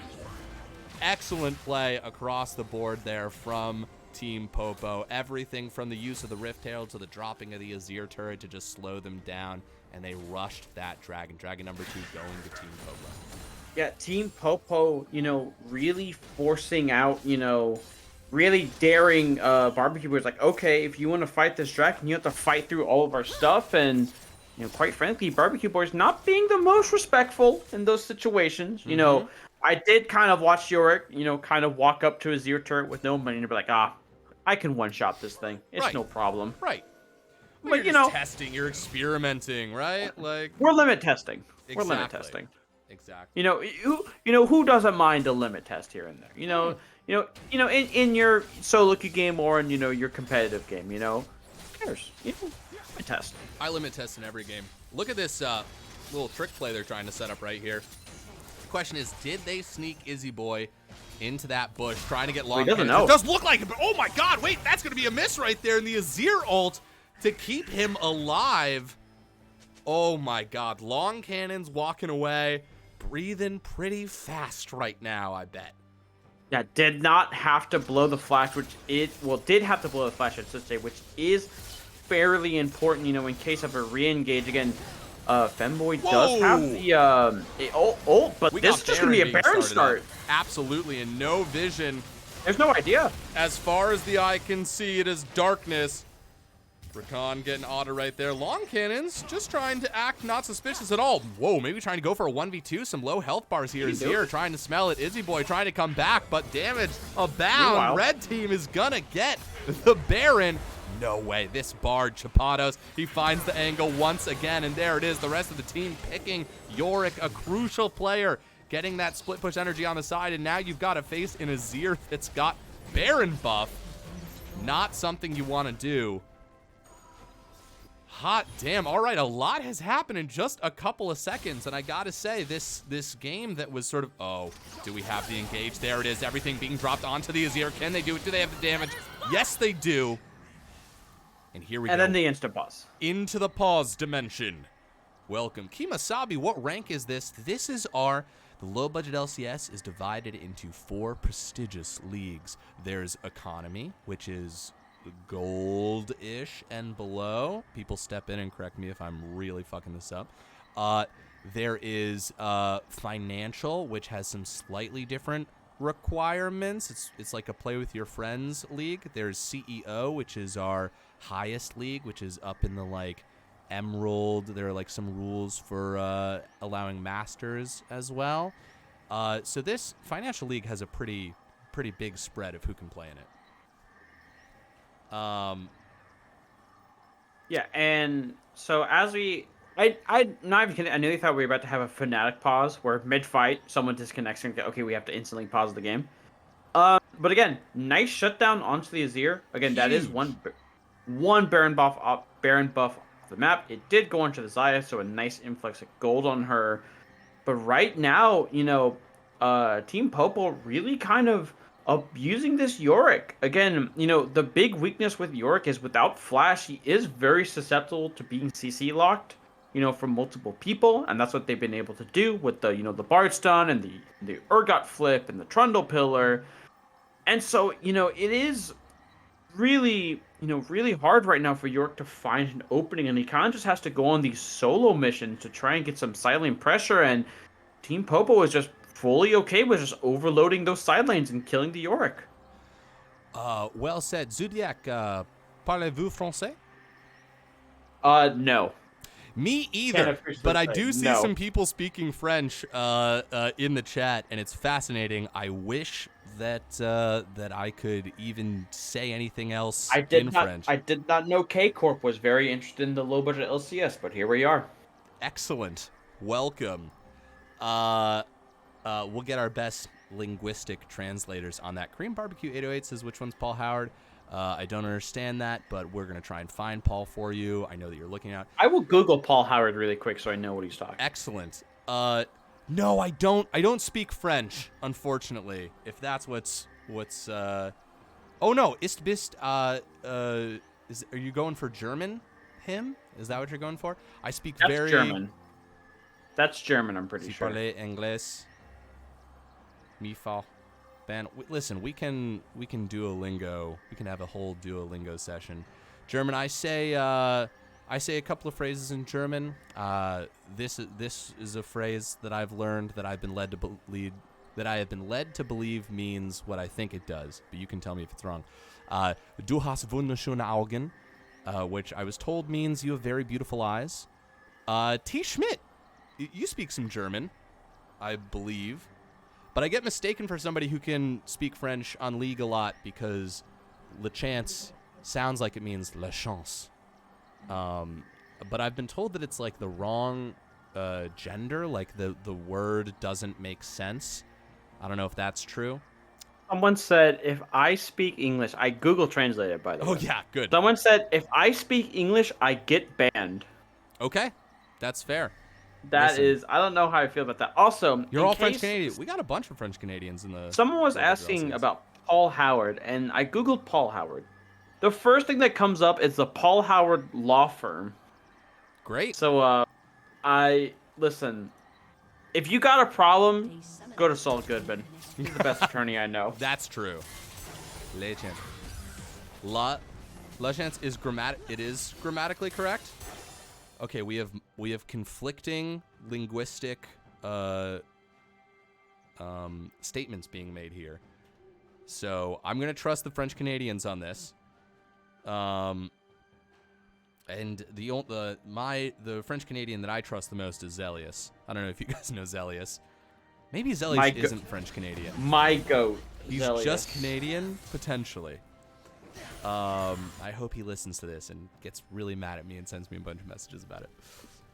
Excellent play across the board there from Team Popo. Everything from the use of the Rift Herald to the dropping of the Azir turret to just slow them down, and they rushed that dragon. Dragon number 2 going to Team Popo. Yeah, Team Popo, really forcing out, really daring Barbecue was like, okay, if you want to fight this dragon, you have to fight through all of our stuff. And, quite frankly, Barbecue Boy's not being the most respectful in those situations. I did kind of watch Yorick, kind of walk up to his ear turret with no money and be like, I can one-shot this thing. It's Right. no problem. Right. But, you're just testing, you're experimenting, right? Like, we're limit testing. Exactly. We're limit testing. Exactly. Who doesn't mind a limit test here and there? In your solo queue game or in your competitive game, who cares? Limit test. I limit test in every game. Look at this little trick play they're trying to set up right here. The question is, did they sneak Izzy Boy into that bush, trying to get long? He doesn't cannons? know. It does look like it, but oh my God! Wait, that's gonna be a miss right there in the Azir ult to keep him alive. Oh my God! Long cannons walking away. Breathing pretty fast right now, I bet. Yeah, did not have to blow the flash, did have to blow the flash, I should say, which is fairly important, in case of a re-engage. Again, Femboy does have the ult, but this is just going to be a Baron start. Absolutely, and no vision. There's no idea. As far as the eye can see, it is darkness. Rakan getting auto right there. Long cannons, just trying to act not suspicious at all. Whoa, maybe trying to go for a 1v2. Some low health bars here. Azir trying to smell it. Izzy Boy trying to come back, but damage abound. Meanwhile, Red team is gonna get the Baron. No way. This Bard, Chapados, he finds the angle once again, and there it is. The rest of the team picking Yorick, a crucial player, getting that split push energy on the side, and now you've got to face an Azir that's got Baron buff. Not something you want to do. Hot damn. All right, a lot has happened in just a couple of seconds, and I gotta say, this game that was sort of, oh, do we have the engage? There it is, everything being dropped onto the Azir. Can they do it? Do they have the damage? Yes, they do. And here we go. And then the instant pause. Into the pause dimension. Welcome. Kimasabi, what rank is this? This is the low-budget LCS is divided into 4 prestigious leagues. There's Economy, which is gold-ish and below. People step in and correct me if I'm really fucking this up. There is Financial, which has some slightly different requirements. It's like a play with your friends league. There's CEO, which is our highest league, which is up in the Emerald. There are some rules for allowing masters as well. So this Financial League has a pretty big spread of who can play in it. Yeah, and so as I'm not even kidding. I nearly thought we were about to have a Fnatic pause where mid-fight someone disconnects and okay, we have to instantly pause the game. But again, nice shutdown onto the Azir. Again, that is one Baron buff off the map. It did go onto the Xayah, so a nice influx of gold on her. But right now, Team Popo really kind of abusing this Yorick. Again, the big weakness with Yorick is without flash, he is very susceptible to being CC locked, from multiple people, and that's what they've been able to do with the, the Bard stun and the Urgot flip and the Trundle pillar. And so, it is really, really hard right now for Yorick to find an opening, and he kind of just has to go on these solo missions to try and get some silent pressure, and Team Popo is just fully okay with just overloading those side lanes and killing the Yorick. Well said. Zodiac, parlez-vous français? No. Me either, but I do see no. some people speaking French in the chat, and it's fascinating. I wish that I could even say anything else French. I did not know K-Corp was very interested in the low-budget LCS, but here we are. Excellent. Welcome. We'll get our best linguistic translators on that. Korean Barbecue 808 says, which one's Paul Howard? I don't understand that, but we're going to try and find Paul for you. I know that you're looking at. I will Google Paul Howard really quick so I know what he's talking. Excellent. No, I don't speak French, unfortunately. If that's what's Oh no, ist bist are you going for German him? Is that what you're going for? I speak That's German. That's German, I'm pretty sure. Parler anglais. Mi fa. Listen, we can Duolingo. We can have a whole Duolingo session. German, I say a couple of phrases in German. This is a phrase that I've learned that I've been led to believe means what I think it does, but you can tell me if it's wrong. Du hast wunderschöne Augen, which I was told means you have very beautiful eyes. T. Schmidt, you speak some German, I believe, but I get mistaken for somebody who can speak French en ligue a lot because le chance sounds like it means la chance. But I've been told that it's like the wrong gender, like the word doesn't make sense. I don't know if that's true. Someone said if I speak English, I Google translated by the way. Oh yeah, good. Someone said if I speak English, I get banned. Okay, that's fair. Is I don't know how I feel about that. Also, you're all French Canadian. We got a bunch of French Canadians in the. Someone was asking about Paul Howard, and I Googled Paul Howard. The first thing that comes up is the Paul Howard law firm. Great. So, listen. If you got a problem, go to Saul Goodman. He's the best attorney I know. That's true. Le chance. La chance is grammatically correct. Okay, we have conflicting linguistic statements being made here. So I'm gonna trust the French Canadians on this. And the French Canadian that I trust the most is Zelius. I don't know if you guys know Zelius. Maybe Zelius isn't French Canadian. My goat. He's Zelius. just Canadian, potentially. I hope he listens to this and gets really mad at me and sends me a bunch of messages about it.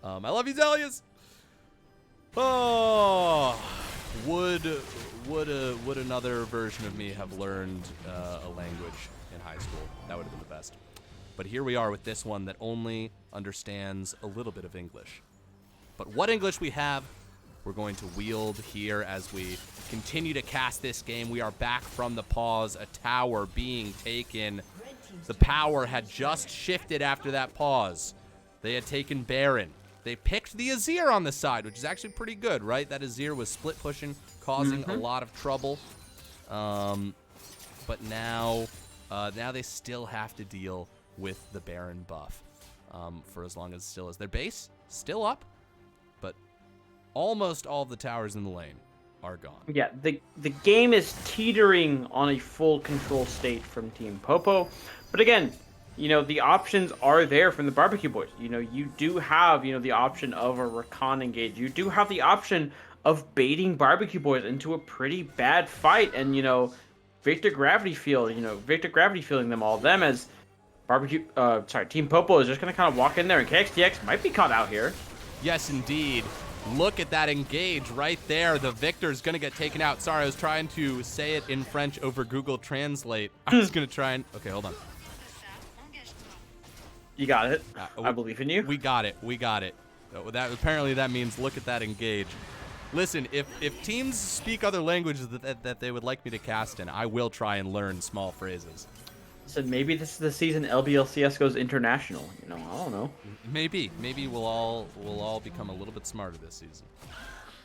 I love you, Zelius. Oh, would another version of me have learned a language in high school? That would have been the best. But here we are with this one that only understands a little bit of English. But what English we have, we're going to wield here as we continue to cast this game. We are back from the pause, a tower being taken. The power had just shifted after that pause. They had taken Baron. They picked the Azir on the side, which is actually pretty good, right? That Azir was split pushing, causing a lot of trouble. But now they still have to deal with the Baron buff for as long as it still is. Their base still up, but almost all of the towers in the lane are gone. Yeah, the game is teetering on a full control state from Team Popo. But again, the options are there from the Barbecue Boys. You do have, the option of a Recon engage. You do have the option of baiting Barbecue Boys into a pretty bad fight. And, Victor Gravity fielding them all. Them as Team Popo is just going to kind of walk in there. And KXTX might be caught out here. Yes, indeed. Look at that engage right there. The Victor's going to get taken out. Sorry, I was trying to say it in French over Google Translate. I was going to try and... Okay, hold on. You got it. I believe in you. We got it. Apparently that means look at that engage. Listen, if teams speak other languages that they would like me to cast in, I will try and learn small phrases. So maybe this is the season LBLCS goes international. I don't know. Maybe we'll all become a little bit smarter this season.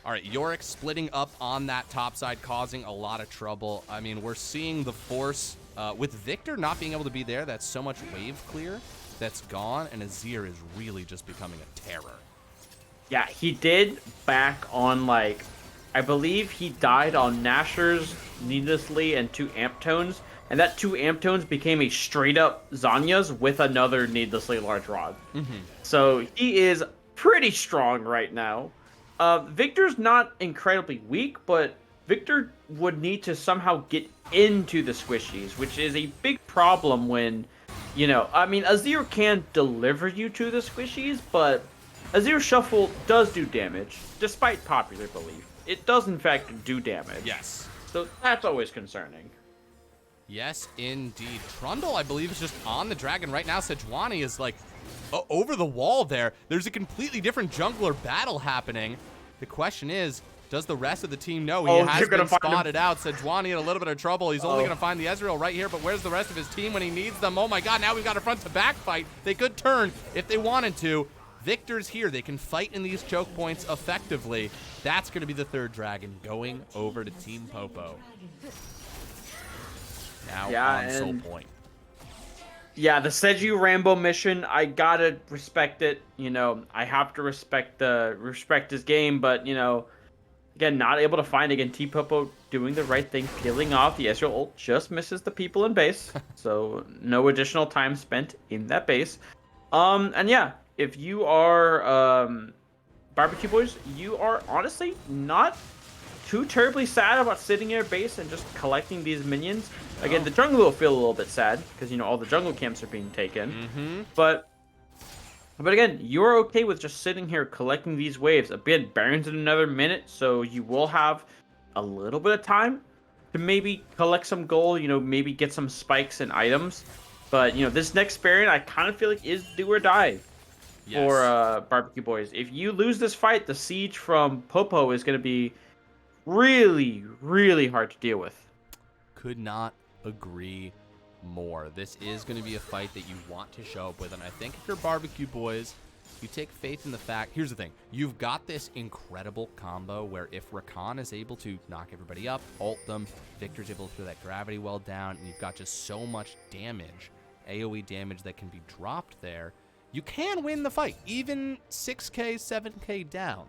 All right, Yorick splitting up on that top side, causing a lot of trouble. I mean, we're seeing the force with Victor not being able to be there. That's so much wave clear that's gone, and Azir is really just becoming a terror. Yeah, he did back on, I believe he died on Nashor's needlessly and 2 amp tones, and that 2 amp tones became a straight-up Zanya's with another needlessly large rod. So he is pretty strong right now. Victor's not incredibly weak, but Victor would need to somehow get into the squishies, which is a big problem when... Azir can deliver you to the squishies, but Azir Shuffle does do damage, despite popular belief. It does, in fact, do damage. Yes. So that's always concerning. Yes, indeed. Trundle, I believe, is just on the dragon right now. Sejuani is, over the wall there. There's a completely different jungler battle happening. The question is, does the rest of the team know? He has been spotted out. Sejuani in a little bit of trouble. He's only going to find the Ezreal right here, but where's the rest of his team when he needs them? Oh my god, now we've got a front-to-back fight. They could turn if they wanted to. Victor's here. They can fight in these choke points effectively. That's going to be the third dragon going over to Team Popo. Now on Soul Point. Yeah, the Seju Rambo mission, I gotta respect it. You know, I have to respect his game, but, you know, again, not able to find again. Team Popo doing the right thing, peeling off. The Ezreal ult just misses the people in base, so no additional time spent in that base. And yeah, if you are Barbecue Boys, you are honestly not too terribly sad about sitting in your base and just collecting these minions. Again, the jungle will feel a little bit sad because, you know, all the jungle camps are being taken. But again, you're okay with just sitting here collecting these waves. A bit Baron's in another minute, so you will have a little bit of time to maybe collect some gold, you know, maybe get some spikes and items. But, you know, this next Baron, I kind of feel like is do or die for Barbecue Boys. If you lose this fight, the siege from Popo is going to be really, really hard to deal with. Could not agree more. This is going to be a fight that you want to show up with, and I think if you're Barbecue Boys, you take faith in the fact. Here's the thing: you've got this incredible combo where if Rakan is able to knock everybody up, ult them, Victor's able to throw that gravity well down, and you've got just so much damage, AoE damage that can be dropped there. You can win the fight, even 6k, 7k down.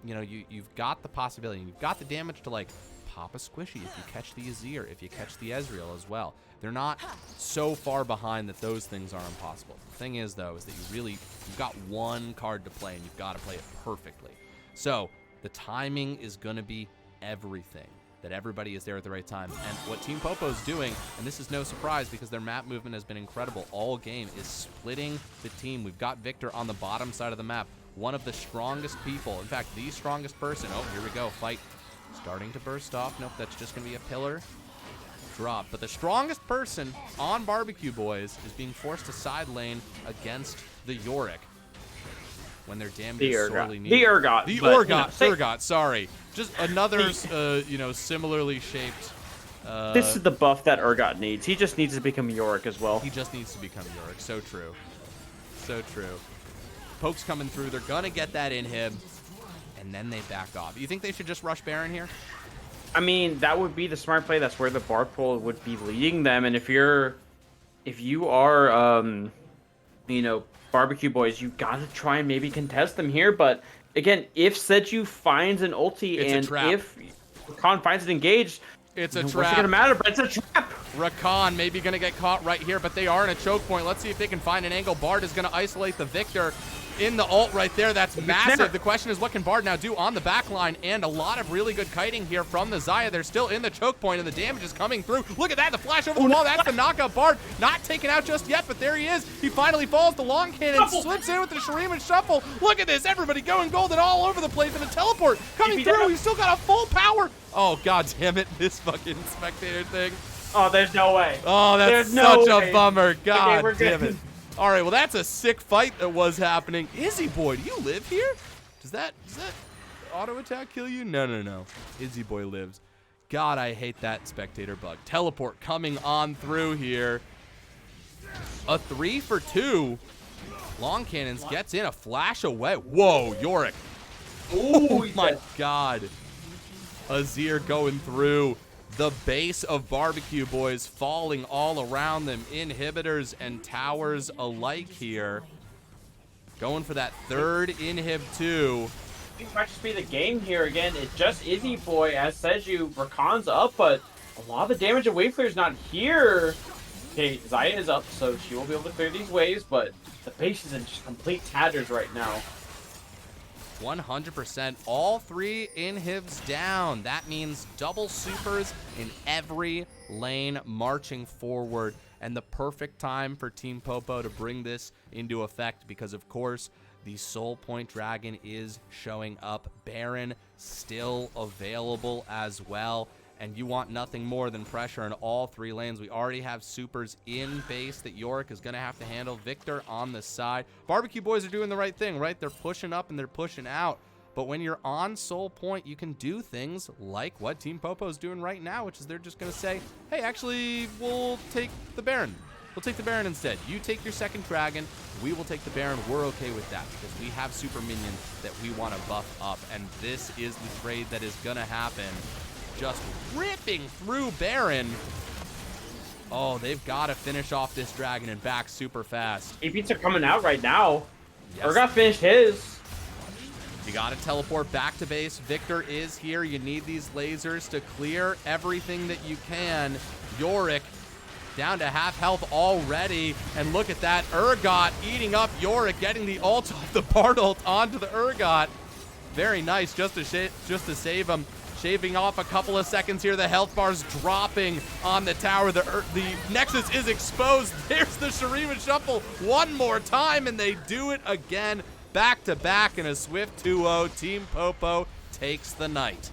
You know, you've got the possibility, you've got the damage to like pop a squishy if you catch the Azir, if you catch the Ezreal as well. They're not so far behind that those things are impossible. The thing is, though, is that you've got one card to play, and you've got to play it perfectly. So the timing is going to be everything, that everybody is there at the right time. And what Team Popo is doing, and this is no surprise because their map movement has been incredible all game, is splitting the team. We've got Victor on the bottom side of the map, one of the strongest people, in fact, the strongest person. Oh, here we go, fight starting to burst off. Nope, that's just going to be a pillar drop. But the strongest person on Barbecue Boys is being forced to side lane against the Yorick when their damage is sorely needed. The Urgot. The Urgot, sorry. Just another, you know, similarly shaped... this is the buff that Urgot needs. He just needs to become Yorick as well. He just needs to become Yorick. So true. So true. Poke's coming through. They're going to get that inhib, and then they back off. You think they should just rush Baron here? I mean, that would be the smart play. That's where the Barb Pole would be leading them. And if you are, you know, Barbecue Boys, you got to try and maybe contest them here. But again, if Seju finds an ulti if Rakan finds it engaged, it's a trap. What's it going to matter? But it's a trap. Rakan maybe going to get caught right here, but they are in a choke point. Let's see if they can find an angle. Bard is going to isolate the Victor in the ult right there. That's massive. The question is, what can Bard now do on the back line? And a lot of really good kiting here from the Xayah. They're still in the choke point, and the damage is coming through. Look at that, the flash over the wall. That's the knockout. Bard not taken out just yet, but there he is. He finally falls. The long cannon slips in with the Shuriman shuffle. Look at this, everybody going golden all over the place, and the teleport coming through. He's still got a full power. Oh, god damn it, this fucking spectator thing. Oh, there's no way. Oh, that's such a bummer. God damn it. All right, well, that's a sick fight that was happening. Izzy boy, do you live here? Does that auto attack kill you? No. Izzy boy lives. God, I hate that spectator bug. Teleport coming on through here. A 3 for 2. Long cannons gets in a flash away. Whoa, Yorick. Oh my god. Azir going through. The base of Barbecue Boys falling all around them. Inhibitors and towers alike here. Going for that third inhib too. This might just be the game here again. It's just Izzy Boy, as Seju. Rakan's up, but a lot of the damage of wave clear is not here. Okay, Xayah is up, so she will be able to clear these waves, but the base is in just complete tatters right now. 100%. All 3 inhibs down. That means double supers in every lane marching forward. And the perfect time for Team Popo to bring this into effect because, of course, the Soul Point Dragon is showing up. Baron still available as well. And you want nothing more than pressure in all 3 lanes. We already have supers in base that Yorick is going to have to handle. Victor on the side. Barbecue Boys are doing the right thing, right? They're pushing up and they're pushing out. But when you're on Soul Point, you can do things like what Team Popo is doing right now, which is they're just going to say, hey, actually, we'll take the Baron. We'll take the Baron instead. You take your second dragon. We will take the Baron. We're okay with that because we have super minions that we want to buff up. And this is the trade that is going to happen. Just ripping through Baron. Oh, they've got to finish off this dragon and back super fast. APs are coming out right now. Yes. Urgot finished his. You got to teleport back to base. Victor is here. You need these lasers to clear everything that you can. Yorick down to half health already. And look at that. Urgot eating up Yorick, getting the ult off the Bard ult onto the Urgot. Very nice just to save him. Shaving off a couple of seconds here. The health bar's dropping on the tower. The Nexus is exposed. There's the Shurima Shuffle one more time, and they do it again. Back to back in a swift 2-0. Team Popo takes the night.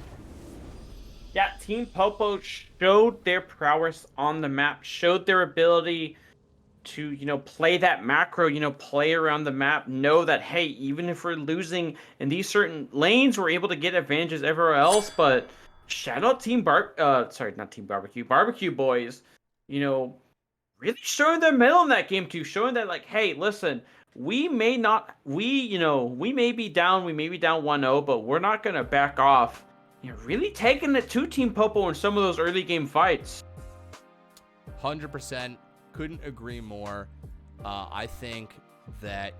Yeah, Team Popo showed their prowess on the map, showed their ability to, play that macro, play around the map, know that, hey, even if we're losing in these certain lanes, we're able to get advantages everywhere else. But shout out Team Barbecue Boys, really showing their mettle in that game too, showing that, like, hey, listen, we may be down 1-0, but we're not going to back off. Really taking it to Team Popo in some of those early game fights. 100%. Couldn't agree more. I think that,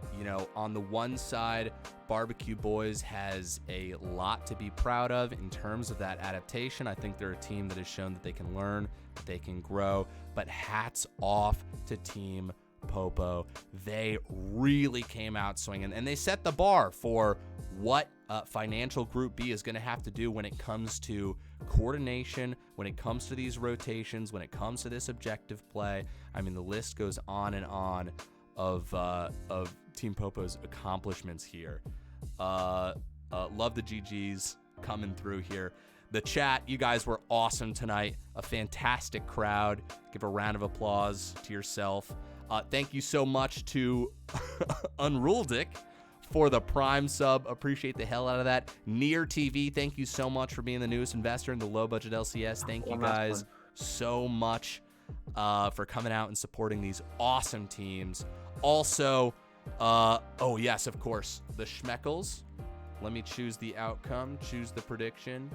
on the one side, Barbecue Boys has a lot to be proud of in terms of that adaptation. I think they're a team that has shown that they can learn, that they can grow, but hats off to Team Popo. They really came out swinging, and they set the bar for what Financial Group B is going to have to do when it comes to coordination, when it comes to these rotations, when it comes to this objective play. I mean, the list goes on and on of Team Popo's accomplishments here. Love the GGs coming through here. The chat, you guys were awesome tonight. A fantastic crowd. Give a round of applause to yourself. Thank you so much to Unruledick for the Prime sub. Appreciate the hell out of that. Near TV, thank you so much for being the newest investor in the low budget LCS. Thank you guys so much for coming out and supporting these awesome teams. Also, oh yes, of course, the Schmeckles. Let me choose the outcome, choose the prediction.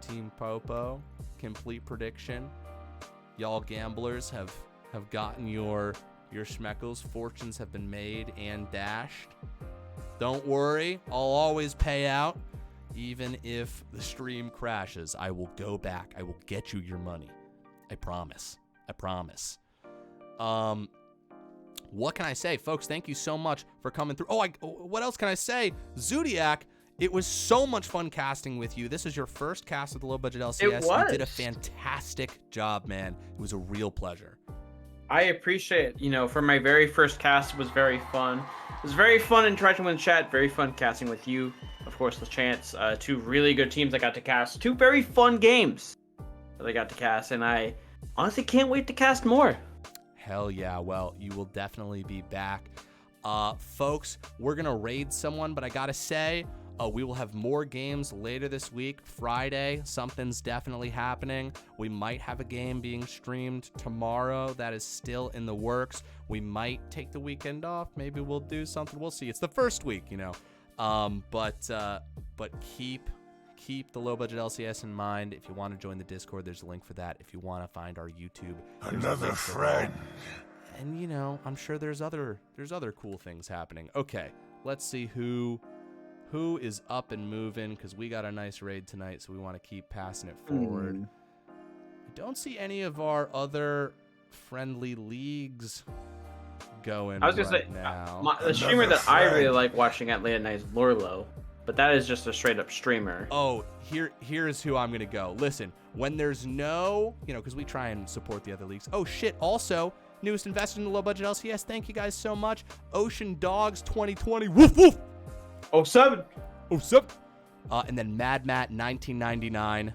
Team Popo, complete prediction. Y'all gamblers have gotten your Schmeckles. Fortunes have been made and dashed. Don't worry, I'll always pay out. Even if the stream crashes, I will go back. I will get you your money. I promise. I promise. What can I say? Folks, thank you so much for coming through. What else can I say? Zodiac, it was so much fun casting with you. This is your first cast of the Low Budget LCS. It was. You did a fantastic job, man. It was a real pleasure. I appreciate it. For my very first cast, it was very fun. It was very fun interacting with the chat, very fun casting with you. Of course, the chance, two really good teams I got to cast, two very fun games that I got to cast, and I honestly can't wait to cast more. Hell yeah. Well, you will definitely be back. Folks, we're going to raid someone, but I got to say, we will have more games later this week. Friday, something's definitely happening. We might have a game being streamed tomorrow. That is still in the works. We might take the weekend off. Maybe we'll do something. We'll see. It's the first week, But keep the low budget LCS in mind. If you want to join the Discord, there's a link for that. If you want to find our YouTube, another friend. And I'm sure there's other cool things happening. Okay, let's see who is up and moving, because we got a nice raid tonight, so we want to keep passing it forward. I don't see any of our other friendly leagues going. I was gonna say now. The streamer that I really like watching at late at night is Lorlo, but that is just a straight up streamer. Oh, here's who I'm gonna go. Listen, when there's no, because we try and support the other leagues. Oh shit! Also, newest investor in the low budget LCS. Thank you guys so much. Ocean Dogs 2020. Woof woof. 07. And then Mad Matt 1999,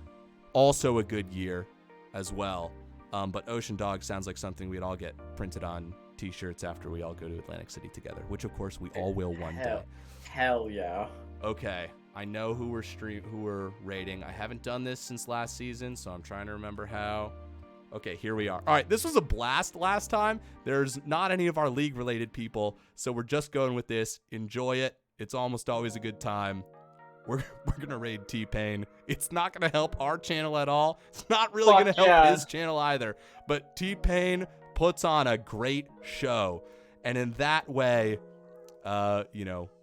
also a good year as well. But Ocean Dog sounds like something we'd all get printed on t-shirts after we all go to Atlantic City together, which of course we all will one day. Hell yeah. Okay, I know who we're rating. I haven't done this since last season, so I'm trying to remember how Okay, here we are. All right, this was a blast last time. There's not any of our league-related people, so we're just going with this. Enjoy it. It's almost always a good time. We're going to raid T-Pain. It's not going to help our channel at all. It's not really going to help his channel either. But T-Pain puts on a great show. And in that way,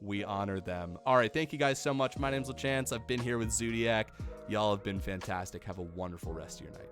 we honor them. All right, thank you guys so much. My name's LaChance. I've been here with Zodiac. Y'all have been fantastic. Have a wonderful rest of your night.